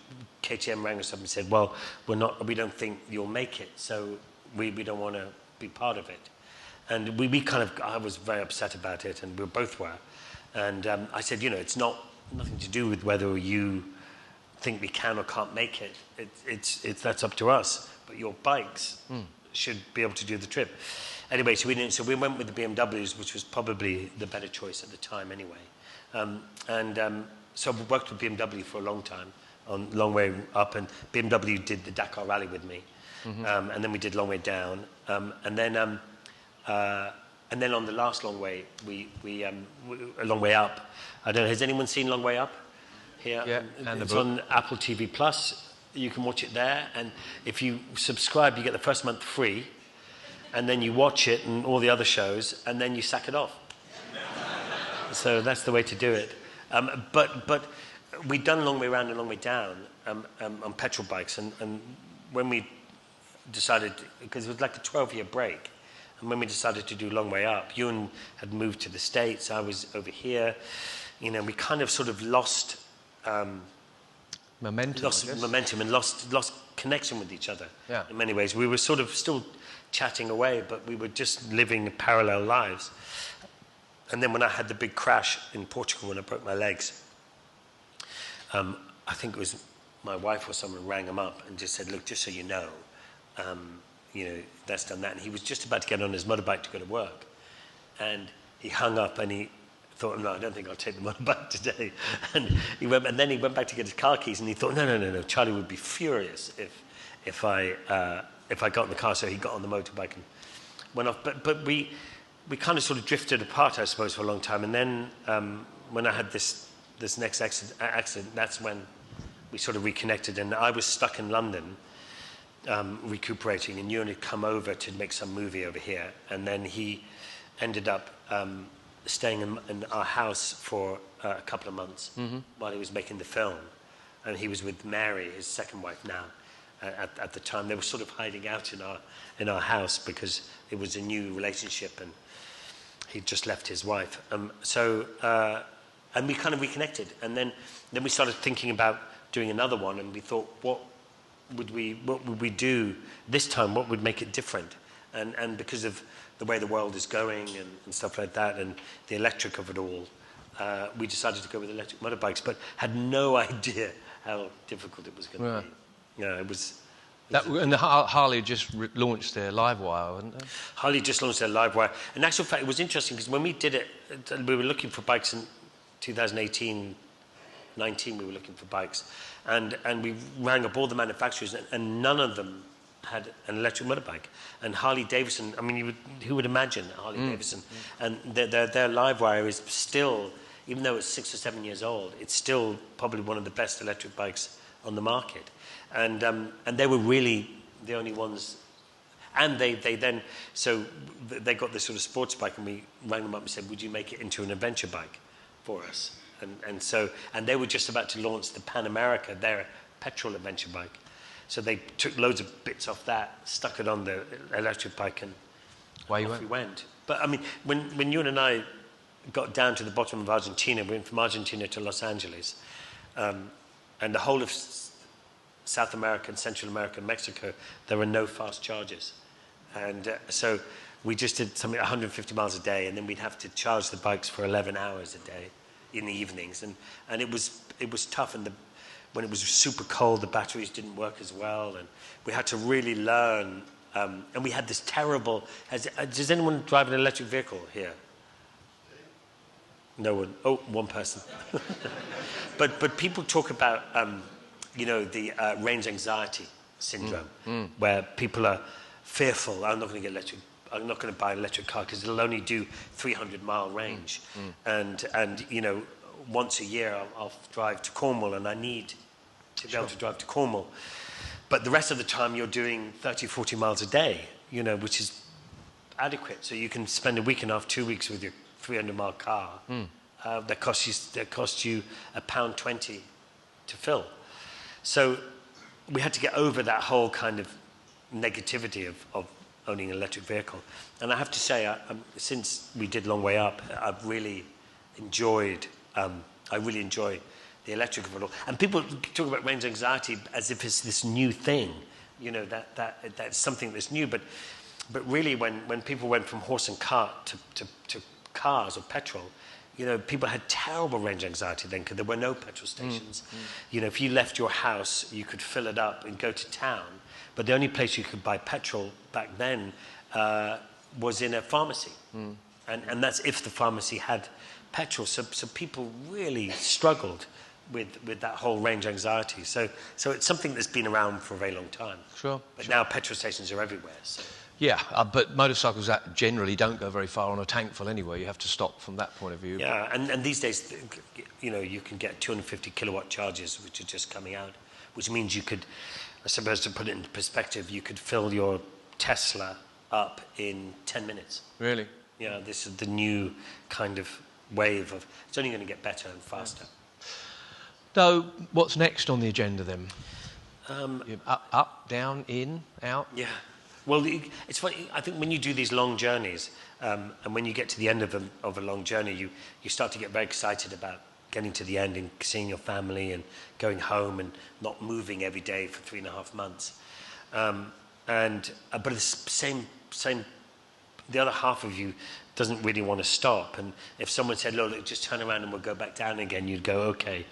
KTM rang us up and said, "Well, we don't think you'll make it, so we don't want to be part of it." And I was very upset about it, and we both were. And I said, it's nothing to do with whether you think we can or can't make it. That's up to us. But your bikes should be able to do the trip. Anyway, so we went with the BMWs, which was probably the better choice at the time anyway. So we worked with BMW for a long time, on Long Way Up, and BMW did the Dakar Rally with me, and then we did Long Way Down, and then on the last Long Way, Long Way Up. I don't know. Has anyone seen Long Way Up here? Yeah, and it's on Apple TV Plus. You can watch it there, and if you subscribe, you get the first month free, and then you watch it and all the other shows, and then you sack it off. So that's the way to do it. But we'd done Long Way Round and Long Way Down on petrol bikes, and when we decided, because it was like a 12-year break, and when we decided to do Long Way Up, Ewan had moved to the States, I was over here, we kind of sort of lost momentum and lost connection with each other. Yeah. In many ways. We were sort of still chatting away, but we were just living parallel lives. And then when I had the big crash in Portugal when I broke my legs, I think it was my wife or someone rang him up and just said, "Look, just so you know, that's done that." And he was just about to get on his motorbike to go to work. And he hung up and he thought, "No, I don't think I'll take the motorbike today." And then he went back to get his car keys, and he thought, no, Charlie would be furious if I got in the car. So he got on the motorbike and went off. But we kind of sort of drifted apart, I suppose, for a long time. And then when I had this next accident, that's when we sort of reconnected. And I was stuck in London, recuperating, and Ewan had come over to make some movie over here. And then he ended up staying in our house for a couple of months while he was making the film. And he was with Mary, his second wife now. At the time, they were sort of hiding out in our house because it was a new relationship, and he'd just left his wife. And we kind of reconnected, and then we started thinking about doing another one, and we thought, what would we do this time? What would make it different? And because of the way the world is going and stuff like that, and the electric of it all, we decided to go with electric motorbikes, but had no idea how difficult it was going to be. Yeah, it was. And Harley just launched their Livewire, hadn't they? Harley just launched their Livewire. In actual fact, it was interesting because when we did it, we were looking for bikes in 2018, 19. We were looking for bikes, and we rang up all the manufacturers, and none of them had an electric motorbike. And Harley Davidson, I mean, who would imagine Harley Davidson? And their Livewire is still, even though it's 6 or 7 years old, it's still probably one of the best electric bikes on the market. And they were really the only ones. And they got this sort of sports bike, and we rang them up and said, would you make it into an adventure bike for us? And they were just about to launch the Pan America, their petrol adventure bike. So they took loads of bits off that, stuck it on the electric bike, and off we went. But I mean, when Ewan and I got down to the bottom of Argentina, we went from Argentina to Los Angeles, and the whole of South America and Central America and Mexico, there were no fast chargers. And so we just did something 150 miles a day, and then we'd have to charge the bikes for 11 hours a day in the evenings. And it was tough, and when it was super cold, the batteries didn't work as well, and we had to really learn. And we had this terrible... does anyone drive an electric vehicle here? No one. Oh, one person. But people talk about, the range anxiety syndrome, where people are fearful. I'm not going to buy an electric car because it'll only do 300-mile range. And once a year I'll drive to Cornwall, and I need to be able to drive to Cornwall. But the rest of the time you're doing 30, 40 miles a day, which is adequate. So you can spend a week and a half, 2 weeks with your 300-mile car. That costs you £1.20 to fill. So we had to get over that whole kind of negativity of owning an electric vehicle. And I have to say, since we did Long Way Up, I've really enjoyed. I really enjoy the electric of it all. And people talk about range anxiety as if it's this new thing, that's something that's new. But really, when people went from horse and cart to cars or petrol, people had terrible range anxiety then because there were no petrol stations. If you left your house, you could fill it up and go to town. But the only place you could buy petrol back then was in a pharmacy. And that's if the pharmacy had petrol. So people really struggled with that whole range anxiety. So it's something that's been around for a very long time. But now petrol stations are everywhere. So. Yeah, but motorcycles generally don't go very far on a tank full anyway. You have to stop from that point of view. Yeah, and these days, you can get 250 kilowatt chargers, which are just coming out, which means you could, I suppose to put it into perspective, you could fill your Tesla up in 10 minutes. Really? Yeah, this is the new kind of wave of, it's only going to get better and faster. So, what's next on the agenda then? Up, down, in, out? Yeah. Well, it's funny. I think when you do these long journeys, and when you get to the end of a long journey, you start to get very excited about getting to the end and seeing your family and going home and not moving every day for 3.5 months. But the same, the other half of you doesn't really want to stop. And if someone said, "Look, just turn around and we'll go back down again," you'd go, "Okay."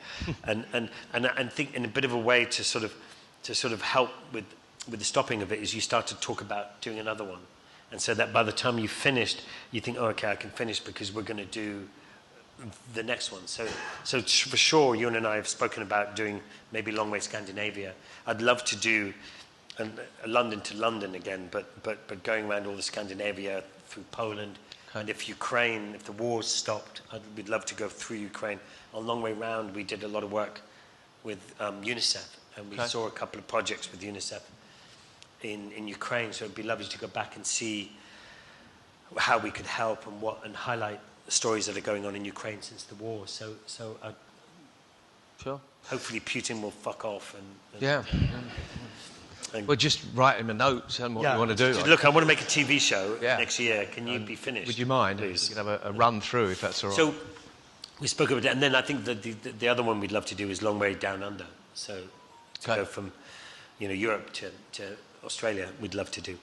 and think in a bit of a way to sort of help with the stopping of it is you start to talk about doing another one. And so that by the time you've finished, you think, "Oh, okay, I can finish because we're going to do the next one." So for sure, Ewan and I have spoken about doing maybe Long Way Scandinavia. I'd love to do London to London again, but going around all the Scandinavia, through Poland. Okay. And if the war's stopped, we'd love to go through Ukraine. On a long way round, we did a lot of work with UNICEF, and we saw a couple of projects with UNICEF in Ukraine. So it'd be lovely to go back and see how we could help and highlight the stories that are going on in Ukraine since the war. So Sure. hopefully Putin will fuck off and Yeah. Well, just write him a note, tell him what you want to do. Look, I want to make a TV show next year. Can you be finished? Would you mind? Please. You can have a run through, if that's all right. So we spoke about it, and then I think the other one we'd love to do is Long Way Down Under. So to go from Europe to Australia, we'd love to do.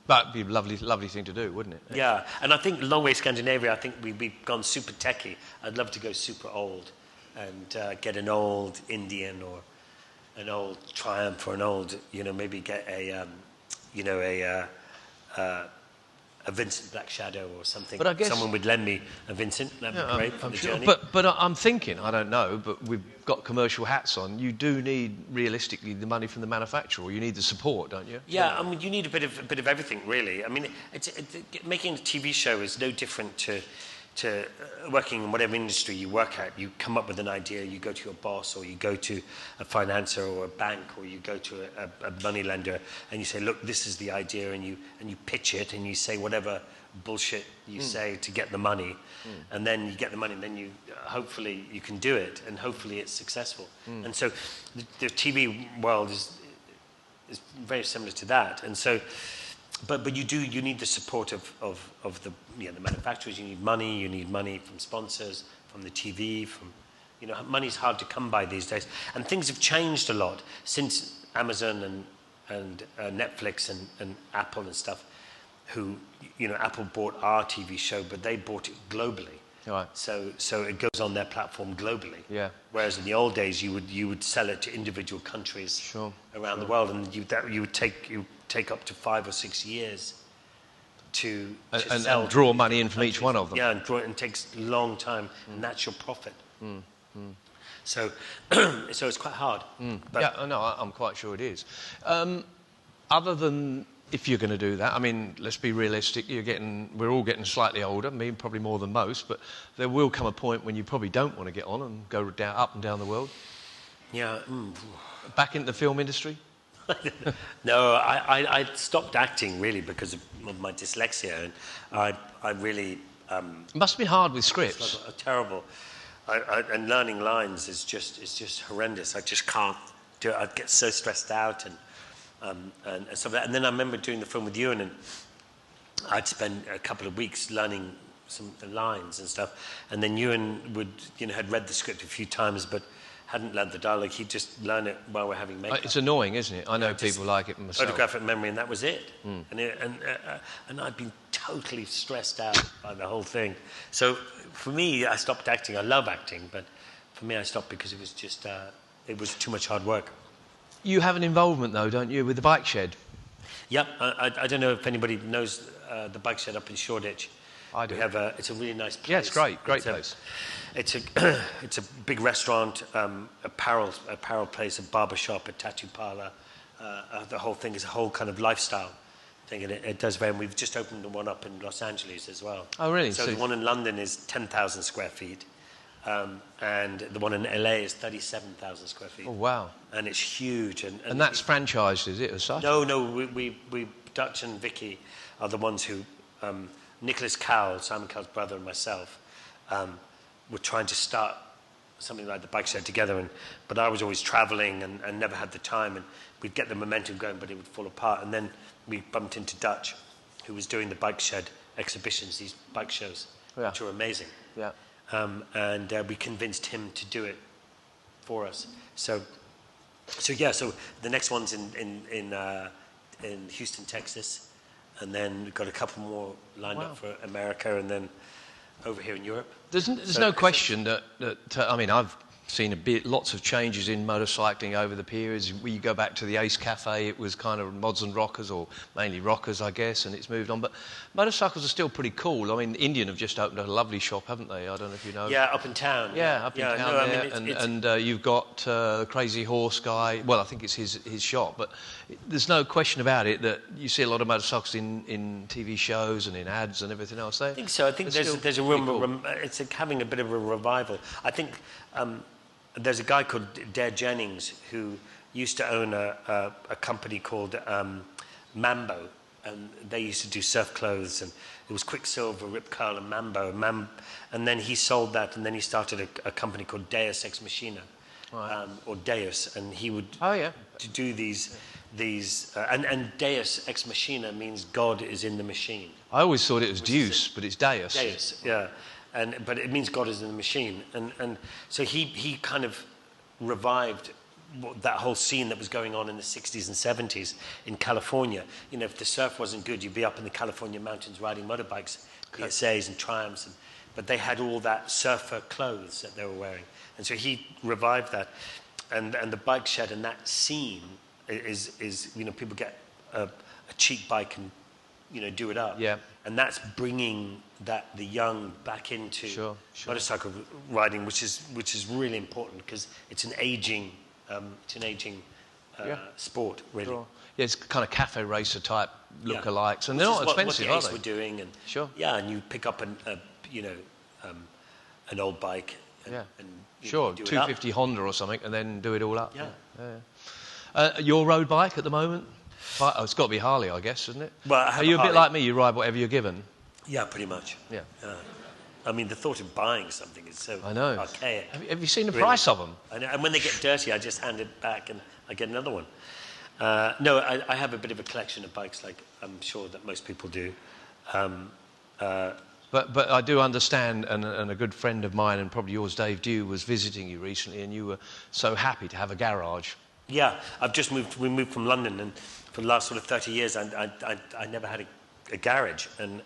That'd be a lovely thing to do, wouldn't it? Yeah, and I think Long Way Scandinavia, I think we've gone super techie. I'd love to go super old and get an old Indian or an old Triumph or an old, maybe get a Vincent Black Shadow or something. But I guess someone would lend me a Vincent. That'd be great for the journey. But I'm thinking, I don't know, but we've got commercial hats on. You do need, realistically, the money from the manufacturer, or you need the support, don't you? Yeah, I mean, you need a bit of everything, really. I mean, making a TV show is no different to working in whatever industry you work at. You come up with an idea, you go to your boss, or you go to a financer or a bank, or you go to a money lender, and you say, look, this is the idea, and you pitch it, and you say whatever bullshit you say to get the money, and then you get the money, and then you hopefully you can do it, and hopefully it's successful. And so the TV world is very similar to that. And so But you need the support of the manufacturers. You need money from sponsors, from the TV, money's hard to come by these days, and things have changed a lot since Amazon and Netflix and Apple and stuff. Apple bought our TV show, but they bought it globally. Right. So it goes on their platform globally. Yeah. Whereas in the old days, you would sell it to individual countries around the world, and you would take up to 5 or 6 years to sell. And draw money in from each one of them. Yeah, and it takes a long time, and that's your profit. So it's quite hard. But yeah, no, I'm quite sure it is. Other than, if you're going to do that, I mean, let's be realistic. We're all getting slightly older, me probably more than most, but there will come a point when you probably don't want to get on and go up and down the world. Yeah. Back into the film industry? No, I stopped acting really because of my dyslexia, and I really. It must have been hard with scripts. Terrible. And learning lines is just horrendous. I just can't do it. I'd get so stressed out and stuff like that. And then I remember doing the film with Ewan, and I'd spend a couple of weeks learning some lines and stuff. And then Ewan had read the script a few times, but hadn't learned the dialogue. He'd just learn it while we're having makeup. It's annoying, isn't it? I know people like it myself. Photographic memory, and that was it. And I'd been totally stressed out by the whole thing. So for me, I stopped acting. I love acting, but for me, I stopped because it was just it was too much hard work. You have an involvement, though, don't you, with the bike shed? Yep. I don't know if anybody knows the bike shed up in Shoreditch. I do. It's a really nice place. Yeah, it's great place. It's a big restaurant, apparel place, a barber shop, a tattoo parlor. The whole thing is a whole kind of lifestyle thing, and it does very. And we've just opened one up in Los Angeles as well. Oh, really? So the one in London is 10,000 square feet, and the one in LA is 37,000 square feet. Oh, wow! And it's huge. And that's franchised, is it, as such? No. We Dutch and Vicky are the ones who. Nicholas Cowell, Simon Cowell's brother, and myself were trying to start something like the bike shed together, but I was always travelling and never had the time, and we'd get the momentum going, but it would fall apart. And then we bumped into Dutch, who was doing the bike shed exhibitions, these bike shows, which were amazing. Yeah. And we convinced him to do it for us. So the next one's in Houston, Texas. And then we've got a couple more lined up for America, and then over here in Europe. There's no question that I mean, I've seen lots of changes in motorcycling over the periods. When you go back to the Ace Cafe, it was kind of mods and rockers, or mainly rockers, I guess, and it's moved on. But motorcycles are still pretty cool. I mean, Indian have just opened a lovely shop, haven't they? I don't know if you know. Yeah, up in town. Yeah, up in town no, there. I mean, and you've got the Crazy Horse guy. Well, I think it's his shop, but there's no question about it that you see a lot of motorcycles in TV shows and in ads and everything else. I think so. I think there's a room. It's having a bit of a revival. I think there's a guy called Dare Jennings who used to own a company called Mambo, and they used to do surf clothes, and it was Quicksilver, Rip Curl, and Mambo. And then he sold that, and then he started a company called Deus Ex Machina, right. Or Deus, and he would do these. And Deus Ex Machina means God is in the machine. I always thought it was Deus, but it's Deus. Deus, yeah. But it means God is in the machine. And so he kind of revived that whole scene that was going on in the 60s and 70s in California. You know, if the surf wasn't good, you'd be up in the California mountains riding motorbikes, PSAs and Triumphs. But they had all that surfer clothes that they were wearing. And so he revived that. And the bike shed and that scene is you know, people get a cheap bike and, you know, do it up. Yeah. And that's bringing the young back into motorcycle riding, which is really important because it's an aging sport, really. Sure. Yeah, it's kind of cafe racer type lookalikes, and they're not expensive, are they? Ace were doing, and and you pick up an old bike. And, sure, 250 Honda or something, and then do it all up. Your road bike at the moment? Oh, it's got to be Harley, I guess, isn't it? Well, are you a bit like me? You ride whatever you're given? Yeah, pretty much. Yeah. I mean, the thought of buying something is so archaic. Have you seen the price of them? I know. And when they get dirty, I just hand it back and I get another one. No, I have a bit of a collection of bikes, like I'm sure that most people do. But I do understand, and a good friend of mine, and probably yours, Dave Dew, was visiting you recently, and you were so happy to have a garage. Yeah, we moved from London, and for the last sort of 30 years, I never had a garage, and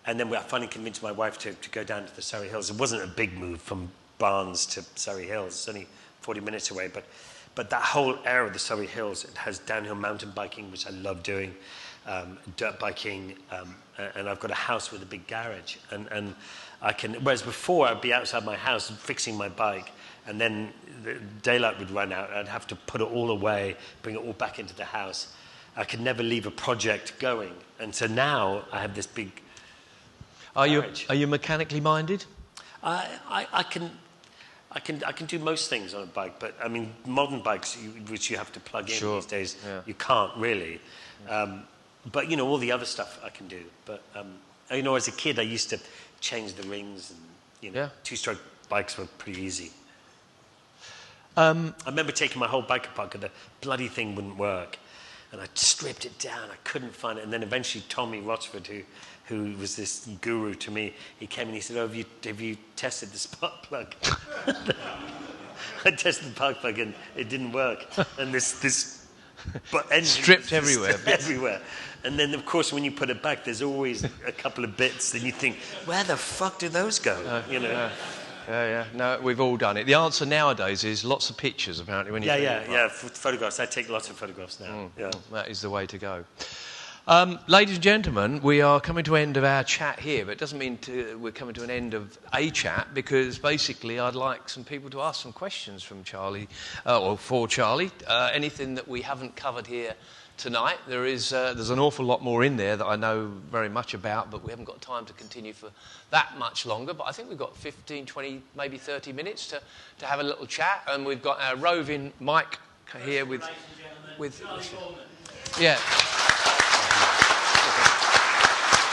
then I finally convinced my wife to go down to the Surrey Hills. It wasn't a big move from Barnes to Surrey Hills; it's only 40 minutes away. But that whole area of the Surrey Hills, it has downhill mountain biking, which I love doing, dirt biking, and I've got a house with a big garage, and I can. Whereas before, I'd be outside my house fixing my bike. And then the daylight would run out. I'd have to put it all away, bring it all back into the house. I could never leave a project going. And so now I have this big garage. Are you mechanically minded? I can do most things on a bike, but I mean modern bikes, which you have to plug in these days, you can't really. But you know, all the other stuff I can do. But you know, as a kid, I used to change the rings, and you know, two-stroke bikes were pretty easy. I remember taking my whole bike apart and the bloody thing wouldn't work. And I stripped it down. I couldn't find it. And then eventually Tommy Rochford, who was this guru to me, he came and he said, have you tested the spark plug? I tested the spark plug and it didn't work. And this engine stripped everywhere. Everywhere. And then, of course, when you put it back, there's always a couple of bits. And you think, where the fuck do those go? You know? Yeah. No, we've all done it. The answer nowadays is lots of pictures, apparently. When you photographs. I take lots of photographs now. That is the way to go. Ladies and gentlemen, we are coming to the end of our chat here, but it doesn't mean we're coming to an end of a chat, because basically I'd like some people to ask some questions from Charlie, or for Charlie. Anything that we haven't covered here tonight. There's an awful lot more in there that I know very much about, but we haven't got time to continue for that much longer. But I think we've got 15, 20, maybe 30 minutes to have a little chat. And we've got our roving Mike here with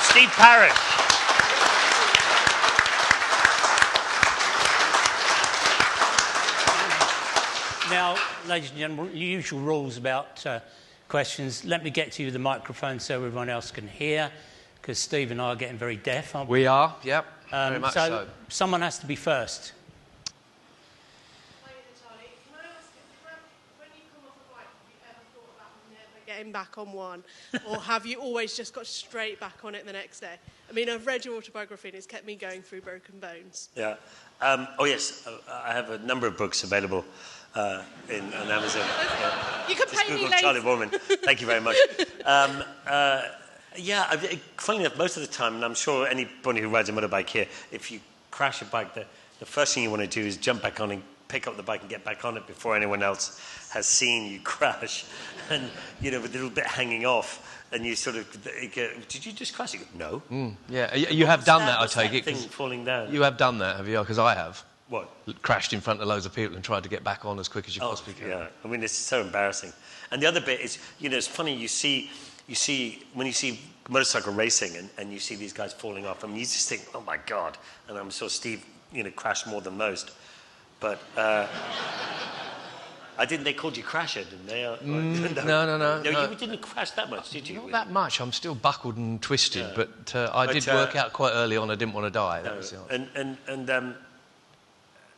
Steve Parrish. Now, ladies and gentlemen, usual rules about questions. Let me get to you the microphone so everyone else can hear, because Steve and I are getting very deaf, aren't we? We are, yep. Very much so. Someone has to be first. Hi, Charlie. Can I ask, when you come off a bike, have you ever thought about never getting back on one? Or have you always just got straight back on it the next day? I mean, I've read your autobiography and it's kept me going through Broken Bones. Yeah. Oh, yes. I have a number of books available on Amazon. You can Just pay me Google later. Charlie Borman. Thank you very much. Yeah, funny enough, most of the time, and I'm sure anybody who rides a motorbike here, if you crash a bike, the first thing you want to do is jump back on and pick up the bike and get back on it before anyone else has seen you crash. And, with a little bit hanging off, and you sort of go, did you just crash? You go, no. Yeah, you have done that, I What's take that it. thing falling down. You have done that, have you? Because I have. What? Crashed in front of loads of people and tried to get back on as quick as you possibly can. Yeah, I mean, it's so embarrassing. And the other bit is, it's funny, when you see motorcycle racing and you see these guys falling off, I mean, you just think, oh my God. And I'm sure Steve, crashed more than most. But they called you Crasher, didn't they? No. You didn't crash that much, did you? Not that much. I'm still buckled and twisted, but I did work out quite early on I didn't want to die. That was the answer.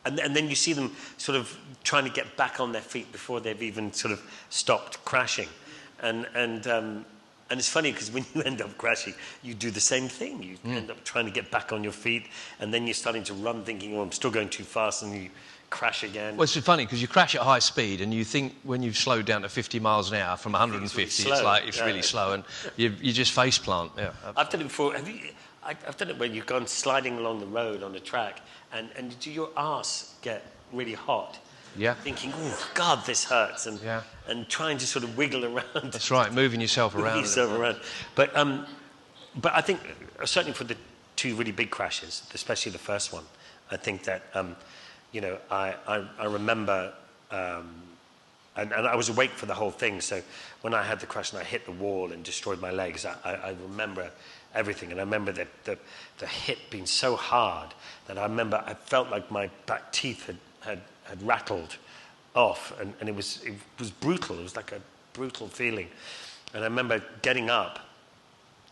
And then you see them sort of trying to get back on their feet before they've even sort of stopped crashing. And it's funny because when you end up crashing, you do the same thing. You end up trying to get back on your feet, and then you're starting to run thinking, I'm still going too fast, and you crash again. Well, it's funny because you crash at high speed and you think when you've slowed down to 50 miles an hour from 150, it's really slow, and you just face plant. Yeah, I've done it before. I've done it when you've gone sliding along the road on a track and do your arse get really hot? Yeah. Thinking, oh, God, this hurts. And trying to sort of wiggle around. That's right, moving yourself around. But I think, certainly for the two really big crashes, especially the first one, I think that, I remember, and I was awake for the whole thing, so when I had the crash and I hit the wall and destroyed my legs, I remember everything. And I remember the hit being so hard that I felt like my back teeth had rattled off, and it was brutal. It was like a brutal feeling. And I remember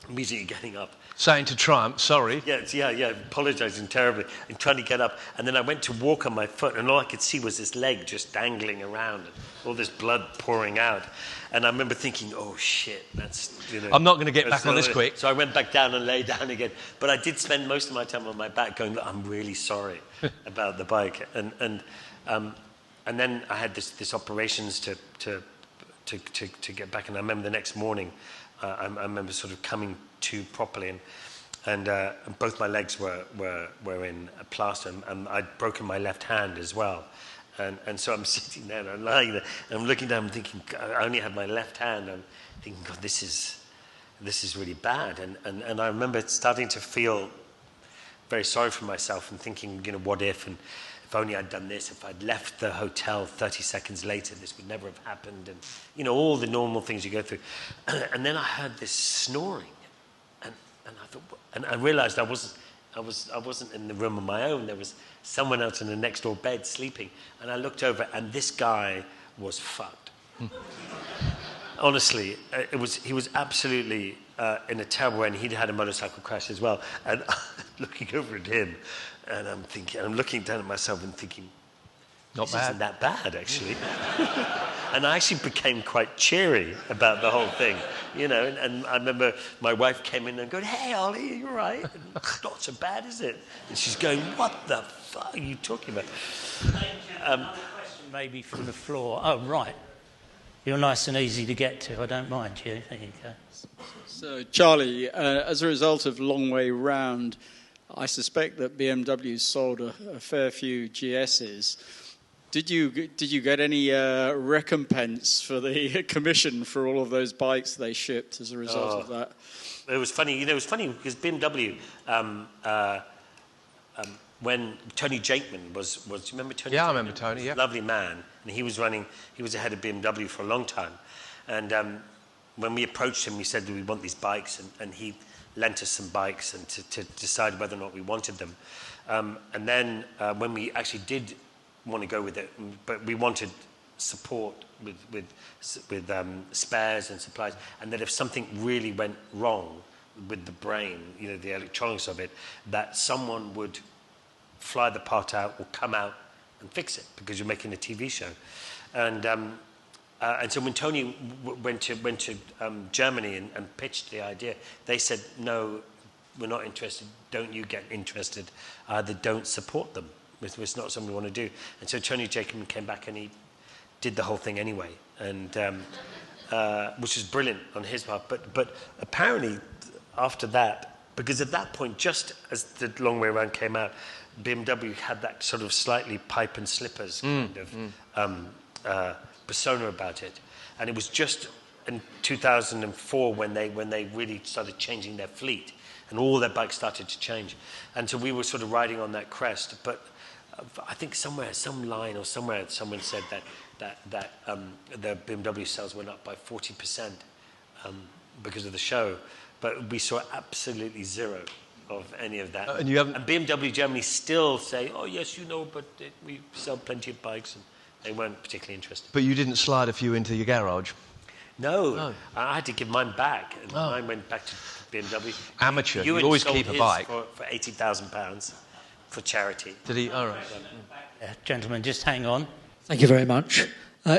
immediately getting up. Saying to Triumph, sorry. Yeah, apologising terribly and trying to get up. And then I went to walk on my foot, and all I could see was this leg just dangling around, and all this blood pouring out. And I remember thinking, oh shit, I'm not going to get back on this quick. So I went back down and lay down again. But I did spend most of my time on my back going, I'm really sorry about the bike. And then I had this operations to get back. And I remember the next morning, I remember sort of coming to properly, and both my legs were in a plaster, and I'd broken my left hand as well. And so I'm sitting there and I'm lying there and I'm looking down and thinking, I only had my left hand. I'm thinking, God, this is really bad. And I remember starting to feel very sorry for myself and thinking, what if, and if only I'd done this, if I'd left the hotel 30 seconds later, this would never have happened. And, all the normal things you go through. And then I heard this snoring, and I thought, and I realized I wasn't in the room on my own. There was someone else in the next door bed sleeping. And I looked over, and this guy was fucked. Honestly, he was absolutely in a terrible way, and he'd had a motorcycle crash as well. And looking over at him, and I'm looking down at myself and thinking, this isn't that bad, actually. And I actually became quite cheery about the whole thing, and I remember my wife came in and going, hey, Ollie, you're right. And, not so bad, is it? And she's going, what the fuck are you talking about? Another question maybe from the floor. Oh, right. You're nice and easy to get to. I don't mind you. There you go. So, Charlie, as a result of Long Way Round, I suspect that BMW sold a fair few GSs. Did you get any recompense for the commission for all of those bikes they shipped as a result of that? It was funny. It was funny because BMW, when Tony Jakeman was, do you remember Tony? Yeah, Jakeman? I remember Tony. Yeah, lovely man, and he was ahead of BMW for a long time, and when we approached him, we said, "Do we want these bikes?" And he lent us some bikes and to decide whether or not we wanted them, and then when we actually did want to go with it, but we wanted support with spares and supplies, and that if something really went wrong with the brain, the electronics of it, that someone would fly the part out or come out and fix it because you're making a TV show. And and so when Tony went to Germany and pitched the idea, they said, no, we're not interested. Don't you get interested. They don't support them. It's not something we want to do. And so Tony Jacobman came back and he did the whole thing anyway, and which was brilliant on his part. But apparently after that, because at that point, just as the Long Way Round came out, BMW had that sort of slightly pipe and slippers kind of persona about it, and it was just in 2004 when they really started changing their fleet, and all their bikes started to change, and so we were sort of riding on that crest. But I think somewhere, some line or somewhere, someone said that the BMW sales went up by 40% because of the show, but we saw absolutely zero of any of that. And you haven't... And BMW Germany still say, oh yes, but we sell plenty of bikes, and they weren't particularly interested. But you didn't slide a few into your garage? No. I had to give mine back, and mine went back to BMW. Amateur. You Ewan always sold keep a his bike. for £80,000 for charity. Did he? All right. Gentlemen, just hang on. Thank you very much.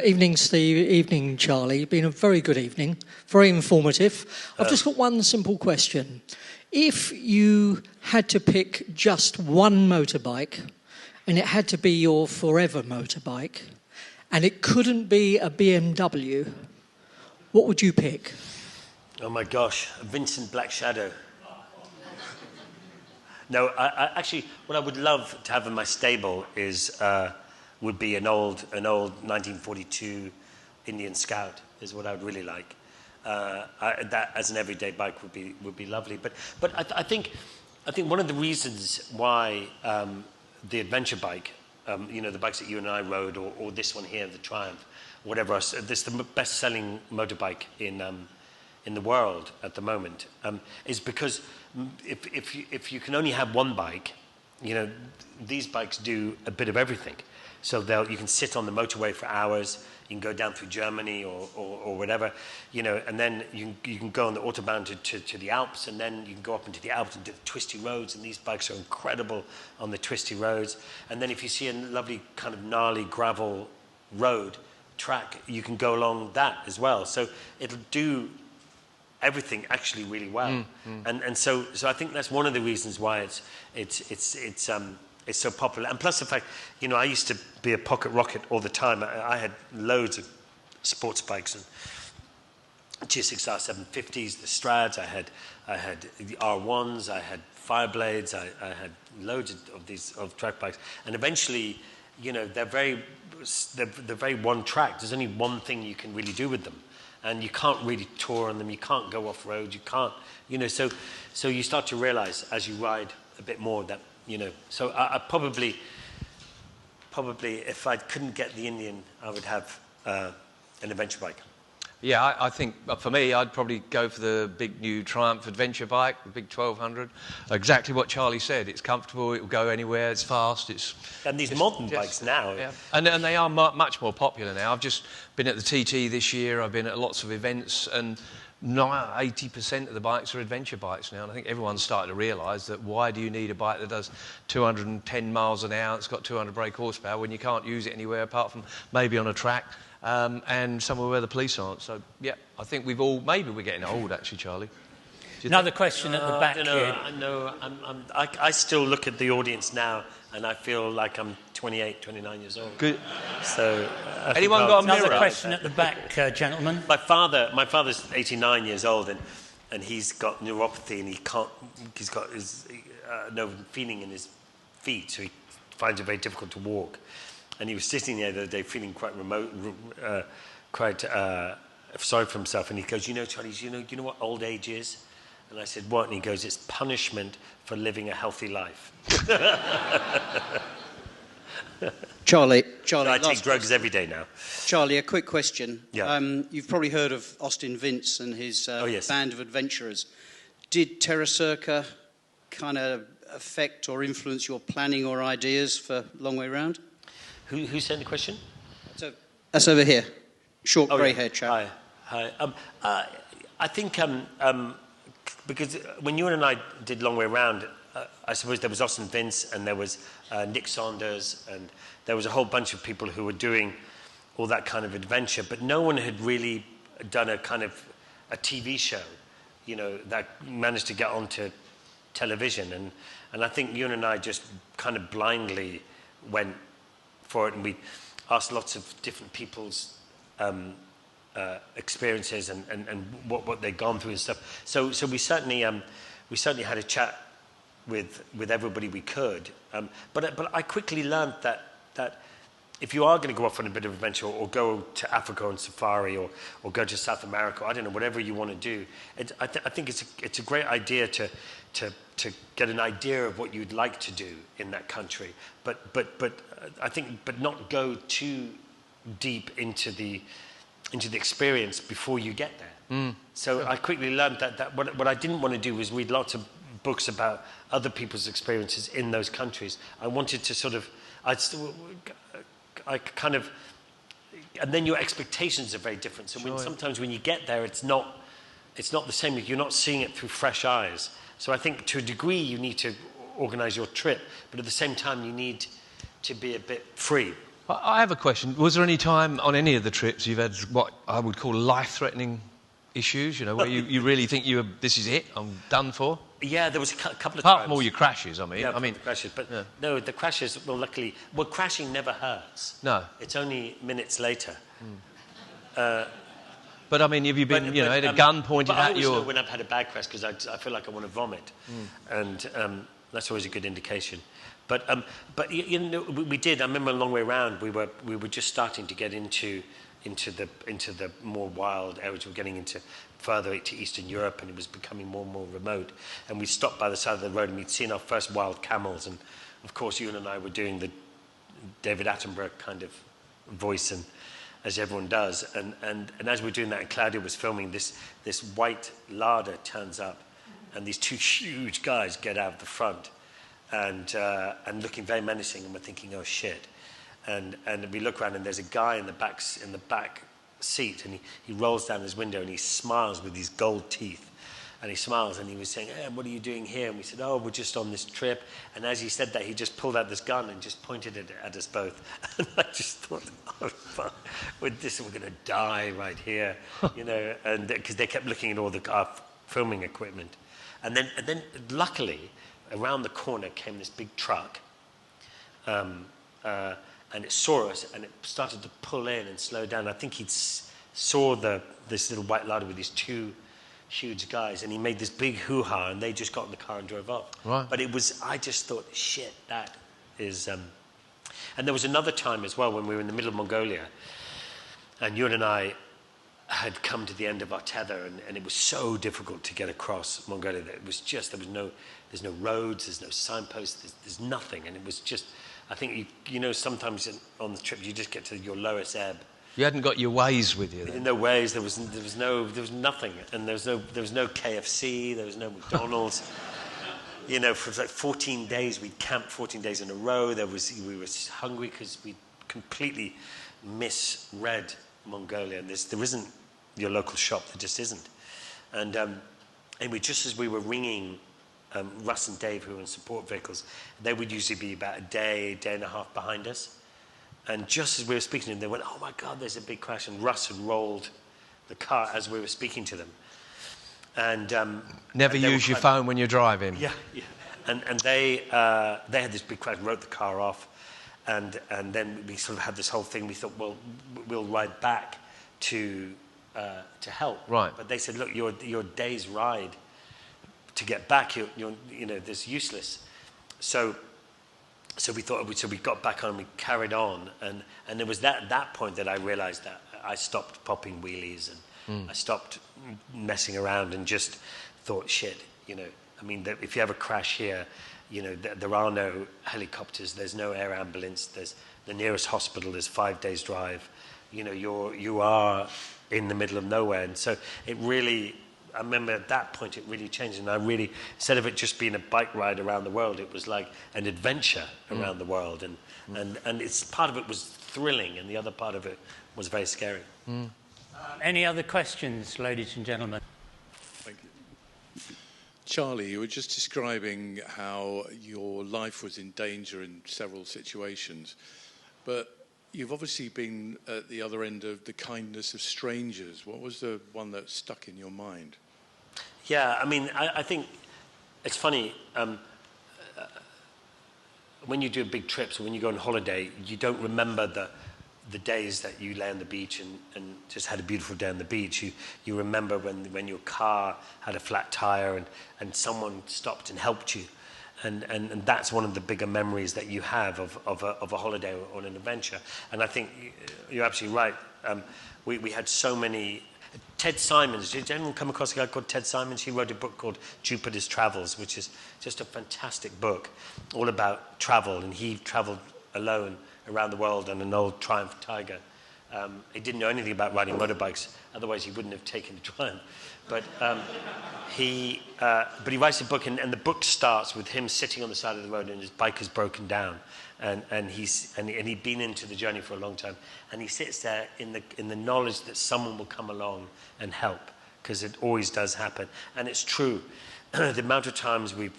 Evening, Steve. Evening, Charlie. Been a very good evening. Very informative. I've just got one simple question. If you had to pick just one motorbike, and it had to be your forever motorbike, and it couldn't be a BMW, what would you pick? Oh my gosh, a Vincent Black Shadow. No, I actually, what I would love to have in my stable would be an old 1942 Indian Scout. Is what I would really like. That as an everyday bike would be lovely. But I think one of the reasons why the adventure bike, the bikes that you and I rode, or this one here, the Triumph, whatever else, this is the best-selling motorbike in the world at the moment, is because if you can only have one bike, these bikes do a bit of everything. So you can sit on the motorway for hours. You can go down through Germany or whatever, and then you can go on the Autobahn to the Alps, and then you can go up into the Alps and do the twisty roads, and these bikes are incredible on the twisty roads. And then if you see a lovely kind of gnarly gravel road track, you can go along that as well. So it'll do everything actually really well. And so I think that's one of the reasons why it's so popular. And plus the fact, I used to be a pocket rocket all the time. I had loads of sports bikes and GSX-R 750s, the Strads. I had the R1s. I had Fireblades. I had loads of these track bikes. And eventually, they're very one track. There's only one thing you can really do with them, and you can't really tour on them. You can't go off road. You can't, So you start to realize as you ride a bit more that. So I probably if I couldn't get the Indian, I would have an adventure bike. Yeah, I think for me, I'd probably go for the big new Triumph adventure bike, the big 1200. Exactly what Charlie said. It's comfortable. It will go anywhere. It's fast. And these modern bikes now. Yeah. And they are much more popular now. I've just been at the TT this year. I've been at lots of events, and 80% of the bikes are adventure bikes now, and I think everyone's starting to realise that why do you need a bike that does 210 miles an hour, it's got 200 brake horsepower, when you can't use it anywhere apart from maybe on a track and somewhere where the police aren't. So, yeah, I think maybe we're getting old, actually, Charlie. Another question at the back here. I still look at the audience now, and I feel like I'm 28, 29 years old. Good. So, anyone got a mirror? Another question at the back, gentlemen. My father's 89 years old, and he's got neuropathy, and he's got no feeling in his feet, so he finds it very difficult to walk. And he was sitting there the other day feeling quite quite sorry for himself, and he goes, Charlie, you know what old age is? And I said, what? And he goes, it's punishment for living a healthy life. Charlie, I take drugs every day now. Charlie, a quick question. Yeah. You've probably heard of Austin Vince and his yes. band of adventurers. Did Terra Circa kind of affect or influence your planning or ideas for Long Way Round? Who sent the question? That's over here. Short grey-haired chap. Hi. I think because when you and I did Long Way Round, I suppose there was Austin Vince and there was Nick Saunders, and there was a whole bunch of people who were doing all that kind of adventure, but no one had really done a kind of a TV show, you know, that managed to get onto television. And I think Ewan and I just kind of blindly went for it, and we asked lots of different people's experiences and what they'd gone through and stuff. So we certainly had a chat with everybody we could. But I quickly learned that if you are going to go off on a bit of adventure, or go to Africa on safari, or go to South America, I don't know, whatever you want to do, I think it's a great idea to get an idea of what you'd like to do in that country, but I think not go too deep into the experience before you get there. So I quickly learned that what I didn't want to do was read lots of books about other people's experiences in those countries. I wanted to sort of, and then your expectations are very different. So sometimes when you get there, it's not the same. You're not seeing it through fresh eyes. So I think to a degree you need to organise your trip, but at the same time you need to be a bit free. I have a question. Was there any time on any of the trips you've had what I would call life-threatening issues, you know, where you really think this is it, I'm done for? Yeah, there was a couple of Apart times. from all your crashes, I mean. Yeah, the crashes. But no, the crashes, well, luckily... Well, crashing never hurts. No. It's only minutes later. But, I mean, have you been, had a gun pointed at you? I always know when I've had a bad crash, because I feel like I want to vomit. And that's always a good indication. But you know, we did. I remember a long way around, we were just starting to get into the more wild areas. We were getting into further to Eastern Europe, and it was becoming more and more remote. And we stopped by the side of the road, and we'd seen our first wild camels. And of course, Ewan and I were doing the David Attenborough kind of voice, and as everyone does. And as we were doing that, and Claudia was filming, this white Lada turns up, and these two huge guys get out of the front, and looking very menacing, and we're thinking, oh shit. And we look around, and there's a guy in the back seat, and he rolls down his window, and he smiles with these gold teeth, and he smiles, and he was saying, hey, what are you doing here? And we said, oh, we're just on this trip. And as he said that, he just pulled out this gun and just pointed it at us both. And I just thought, oh fuck, we're going to die right here, you know, and because they kept looking at all our filming equipment. And then luckily around the corner came this big truck, and it saw us, and it started to pull in and slow down. I think he saw this little white Lada with these two huge guys, and he made this big hoo-ha, and they just got in the car and drove off. Right. But I just thought, shit, that is... And there was another time as well when we were in the middle of Mongolia, and Ewan and I had come to the end of our tether, and it was so difficult to get across Mongolia that it was just, there's no roads, there's no signposts, there's nothing, and it was just... I think, you know, sometimes on the trip you just get to your lowest ebb. You hadn't got your Waze with you then? No Waze, there was nothing. And there was no KFC, there was no McDonald's. You know, for like 14 days, we'd camped 14 days in a row. We were hungry because we completely misread Mongolia. And there isn't your local shop, there just isn't. And anyway, just as we were ringing Russ and Dave, who were in support vehicles, they would usually be about a day and a half behind us. And just as we were speaking to them, they went, oh my God, there's a big crash. And Russ had rolled the car as we were speaking to them. And never use your phone when you're driving. Yeah. And they had this big crash, wrote the car off. And then we sort of had this whole thing. We thought, well, we'll ride back to help. Right. But they said, look, your day's ride to get back, this useless. So we thought, so we got back on and we carried on, and it was that point that I realised that I stopped popping wheelies and I stopped messing around and just thought, shit, you know, I mean, if you have a crash here, you know, there are no helicopters, there's no air ambulance, there's the nearest hospital is 5 days drive, you know, you are in the middle of nowhere, and so it really. I remember at that point it really changed, and I really, instead of it just being a bike ride around the world, it was like an adventure around the world, and it's part of it was thrilling, and the other part of it was very scary. Any other questions, ladies and gentlemen? Thank you. Charlie, you were just describing how your life was in danger in several situations, but You've obviously been at the other end of the kindness of strangers. What was the one that stuck in your mind? Yeah, I mean, I think it's funny. When you do big trips or when you go on holiday, you don't remember the days that you lay on the beach and just had a beautiful day on the beach. You remember when your car had a flat tire and someone stopped and helped you. And that's one of the bigger memories that you have of a holiday or an adventure. And I think you're absolutely right. We had so many. Ted Simons, did anyone come across a guy called Ted Simons? He wrote a book called Jupiter's Travels, which is just a fantastic book, all about travel. And he traveled alone around the world on an old Triumph Tiger. He didn't know anything about riding motorbikes, otherwise he wouldn't have taken the Triumph. But he writes a book, and the book starts with him sitting on the side of the road and his bike is broken down, and he'd been into the journey for a long time, and he sits there in the knowledge that someone will come along and help, because it always does happen, and it's true. The amount of times we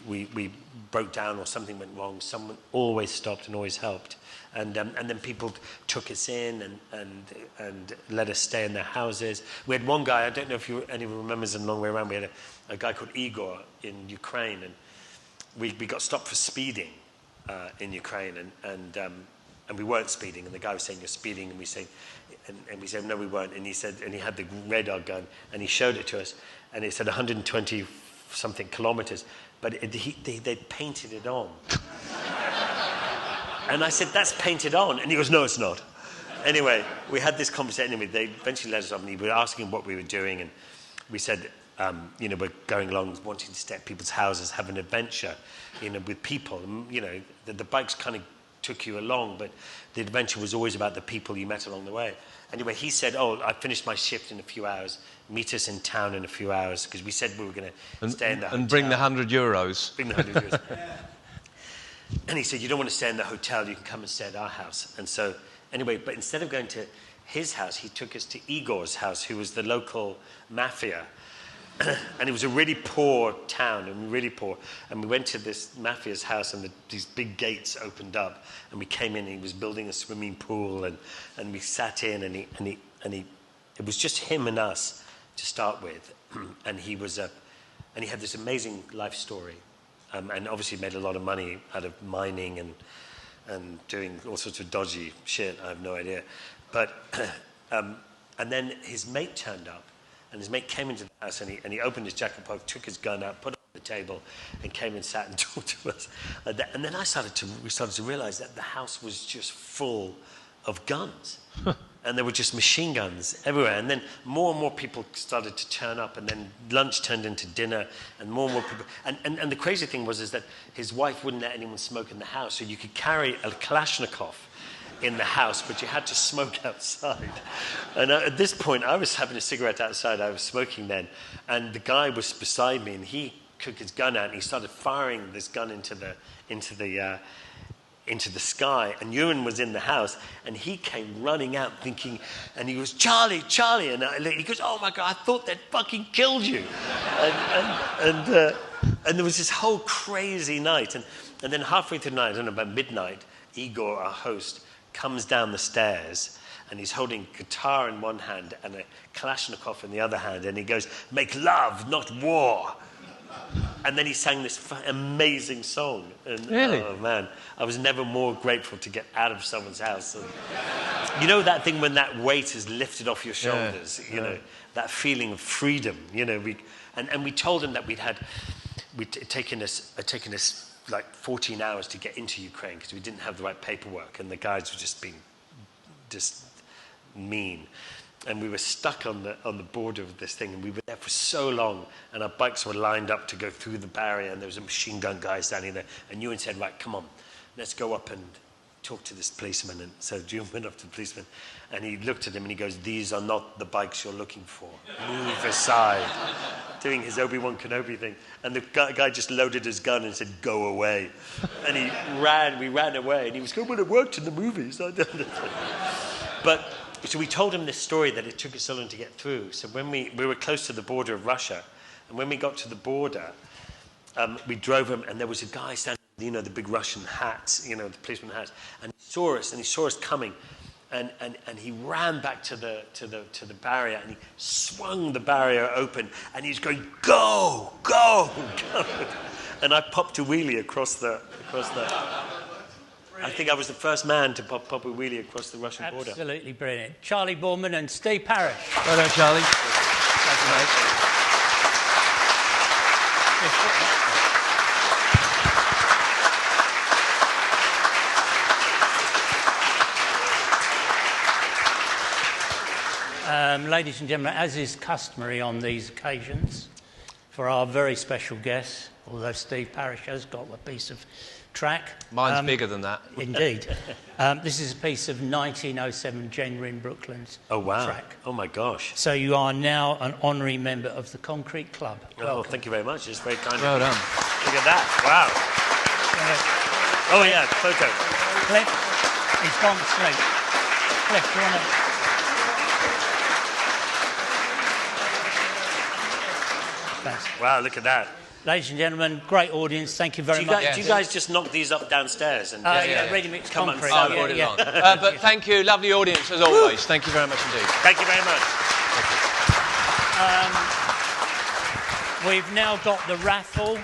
broke down or something went wrong, someone always stopped and always helped. And then people took us in and let us stay in their houses. We had one guy, I don't know if anyone remembers in a long way around, we had a guy called Igor in Ukraine, and we got stopped for speeding in Ukraine, and we weren't speeding, and the guy was saying, "You're speeding," and we said, "No, we weren't," and he said, and he had the radar gun, and he showed it to us, and it said 120 something kilometers, but they painted it on. And I said, "That's painted on." And he goes, "No, it's not." Anyway, we had this conversation. Anyway, they eventually let us off, and we were asking what we were doing. And we said, we're going along, wanting to stay at people's houses, have an adventure, with people. And, the bikes kind of took you along, but the adventure was always about the people you met along the way. Anyway, he said, I finished my shift in a few hours. Meet us in town in a few hours, because we said we were going to stay in the hotel. And bring the €100. Bring the €100. And he said, "You don't want to stay in the hotel, you can come and stay at our house." And so, anyway, but instead of going to his house, he took us to Igor's house, who was the local mafia. And it was a really poor town, and really poor. And we went to this mafia's house, and these big gates opened up, and we came in, and he was building a swimming pool, and we sat in, and it was just him and us to start with. And he had this amazing life story. And obviously made a lot of money out of mining and doing all sorts of dodgy shit. I have no idea. But and then his mate turned up, and his mate came into the house, and he opened his jacket pocket, took his gun out, put it on the table, and came and sat and talked to us. And then we started to realize that the house was just full of guns. And there were just machine guns everywhere. And then more and more people started to turn up, and then lunch turned into dinner, and more people. And the crazy thing was that his wife wouldn't let anyone smoke in the house, so you could carry a Kalashnikov in the house, but you had to smoke outside. And at this point, I was having a cigarette outside. I was smoking then, and the guy was beside me, and he took his gun out, and he started firing this gun into the sky, and Ewan was in the house, and he came running out thinking, and he goes, Charlie, and he goes, "Oh my God, I thought they'd fucking killed you." And there was this whole crazy night, and then halfway through the night, I don't know, about midnight, Igor, our host, comes down the stairs, and he's holding a guitar in one hand and a Kalashnikov in the other hand, and he goes, "Make love, not war." And then he sang this amazing song. And, really? Oh, man. I was never more grateful to get out of someone's house. And, you know that thing when that weight is lifted off your shoulders? Yeah. You know, that feeling of freedom. And we told him that we'd taken us like 14 hours to get into Ukraine because we didn't have the right paperwork, and the guys were just being mean. And we were stuck on the border of this thing, and we were there for so long, and our bikes were lined up to go through the barrier, and there was a machine gun guy standing there, and Ewan said, "Right, come on, let's go up and talk to this policeman." And so Ewan went up to the policeman, and he looked at him, and he goes, "These are not the bikes you're looking for. Move aside." Doing his Obi-Wan Kenobi thing. And the guy just loaded his gun and said, "Go away." And we ran away, and he was going, "Well, it worked in the movies." So we told him this story that it took us so long to get through. So when we were close to the border of Russia, and when we got to the border, we drove him, and there was a guy standing, the big Russian hats, the policeman hats, and he saw us coming, And he ran back to the barrier, and he swung the barrier open, and he's going, go, go, go. And I popped a wheelie across the I think I was the first man to pop a wheelie across the Russian border. Absolutely brilliant. Charlie Boorman and Steve Parish. Well done, Charlie. Thank you, mate. Ladies and gentlemen, as is customary on these occasions, for our very special guests, although Steve Parish has got a piece of track. Mine's bigger than that. Indeed. This is a piece of 1907 genuine Brooklands track. Oh, my gosh. So you are now an honorary member of the Concrete Club. Oh, thank you very much. It's very kind of you. Well done. Look at that. Wow. Oh, yeah, photo. Cliff, he's gone to sleep. Cliff, do you want to... Thanks. Wow, look at that. Ladies and gentlemen, great audience. Thank you very much. Do you guys just knock these up downstairs? And ready-mix concrete. I've brought it on. But thank you, lovely audience as always. Thank you very much indeed. Thank you very much. We've now got the raffle.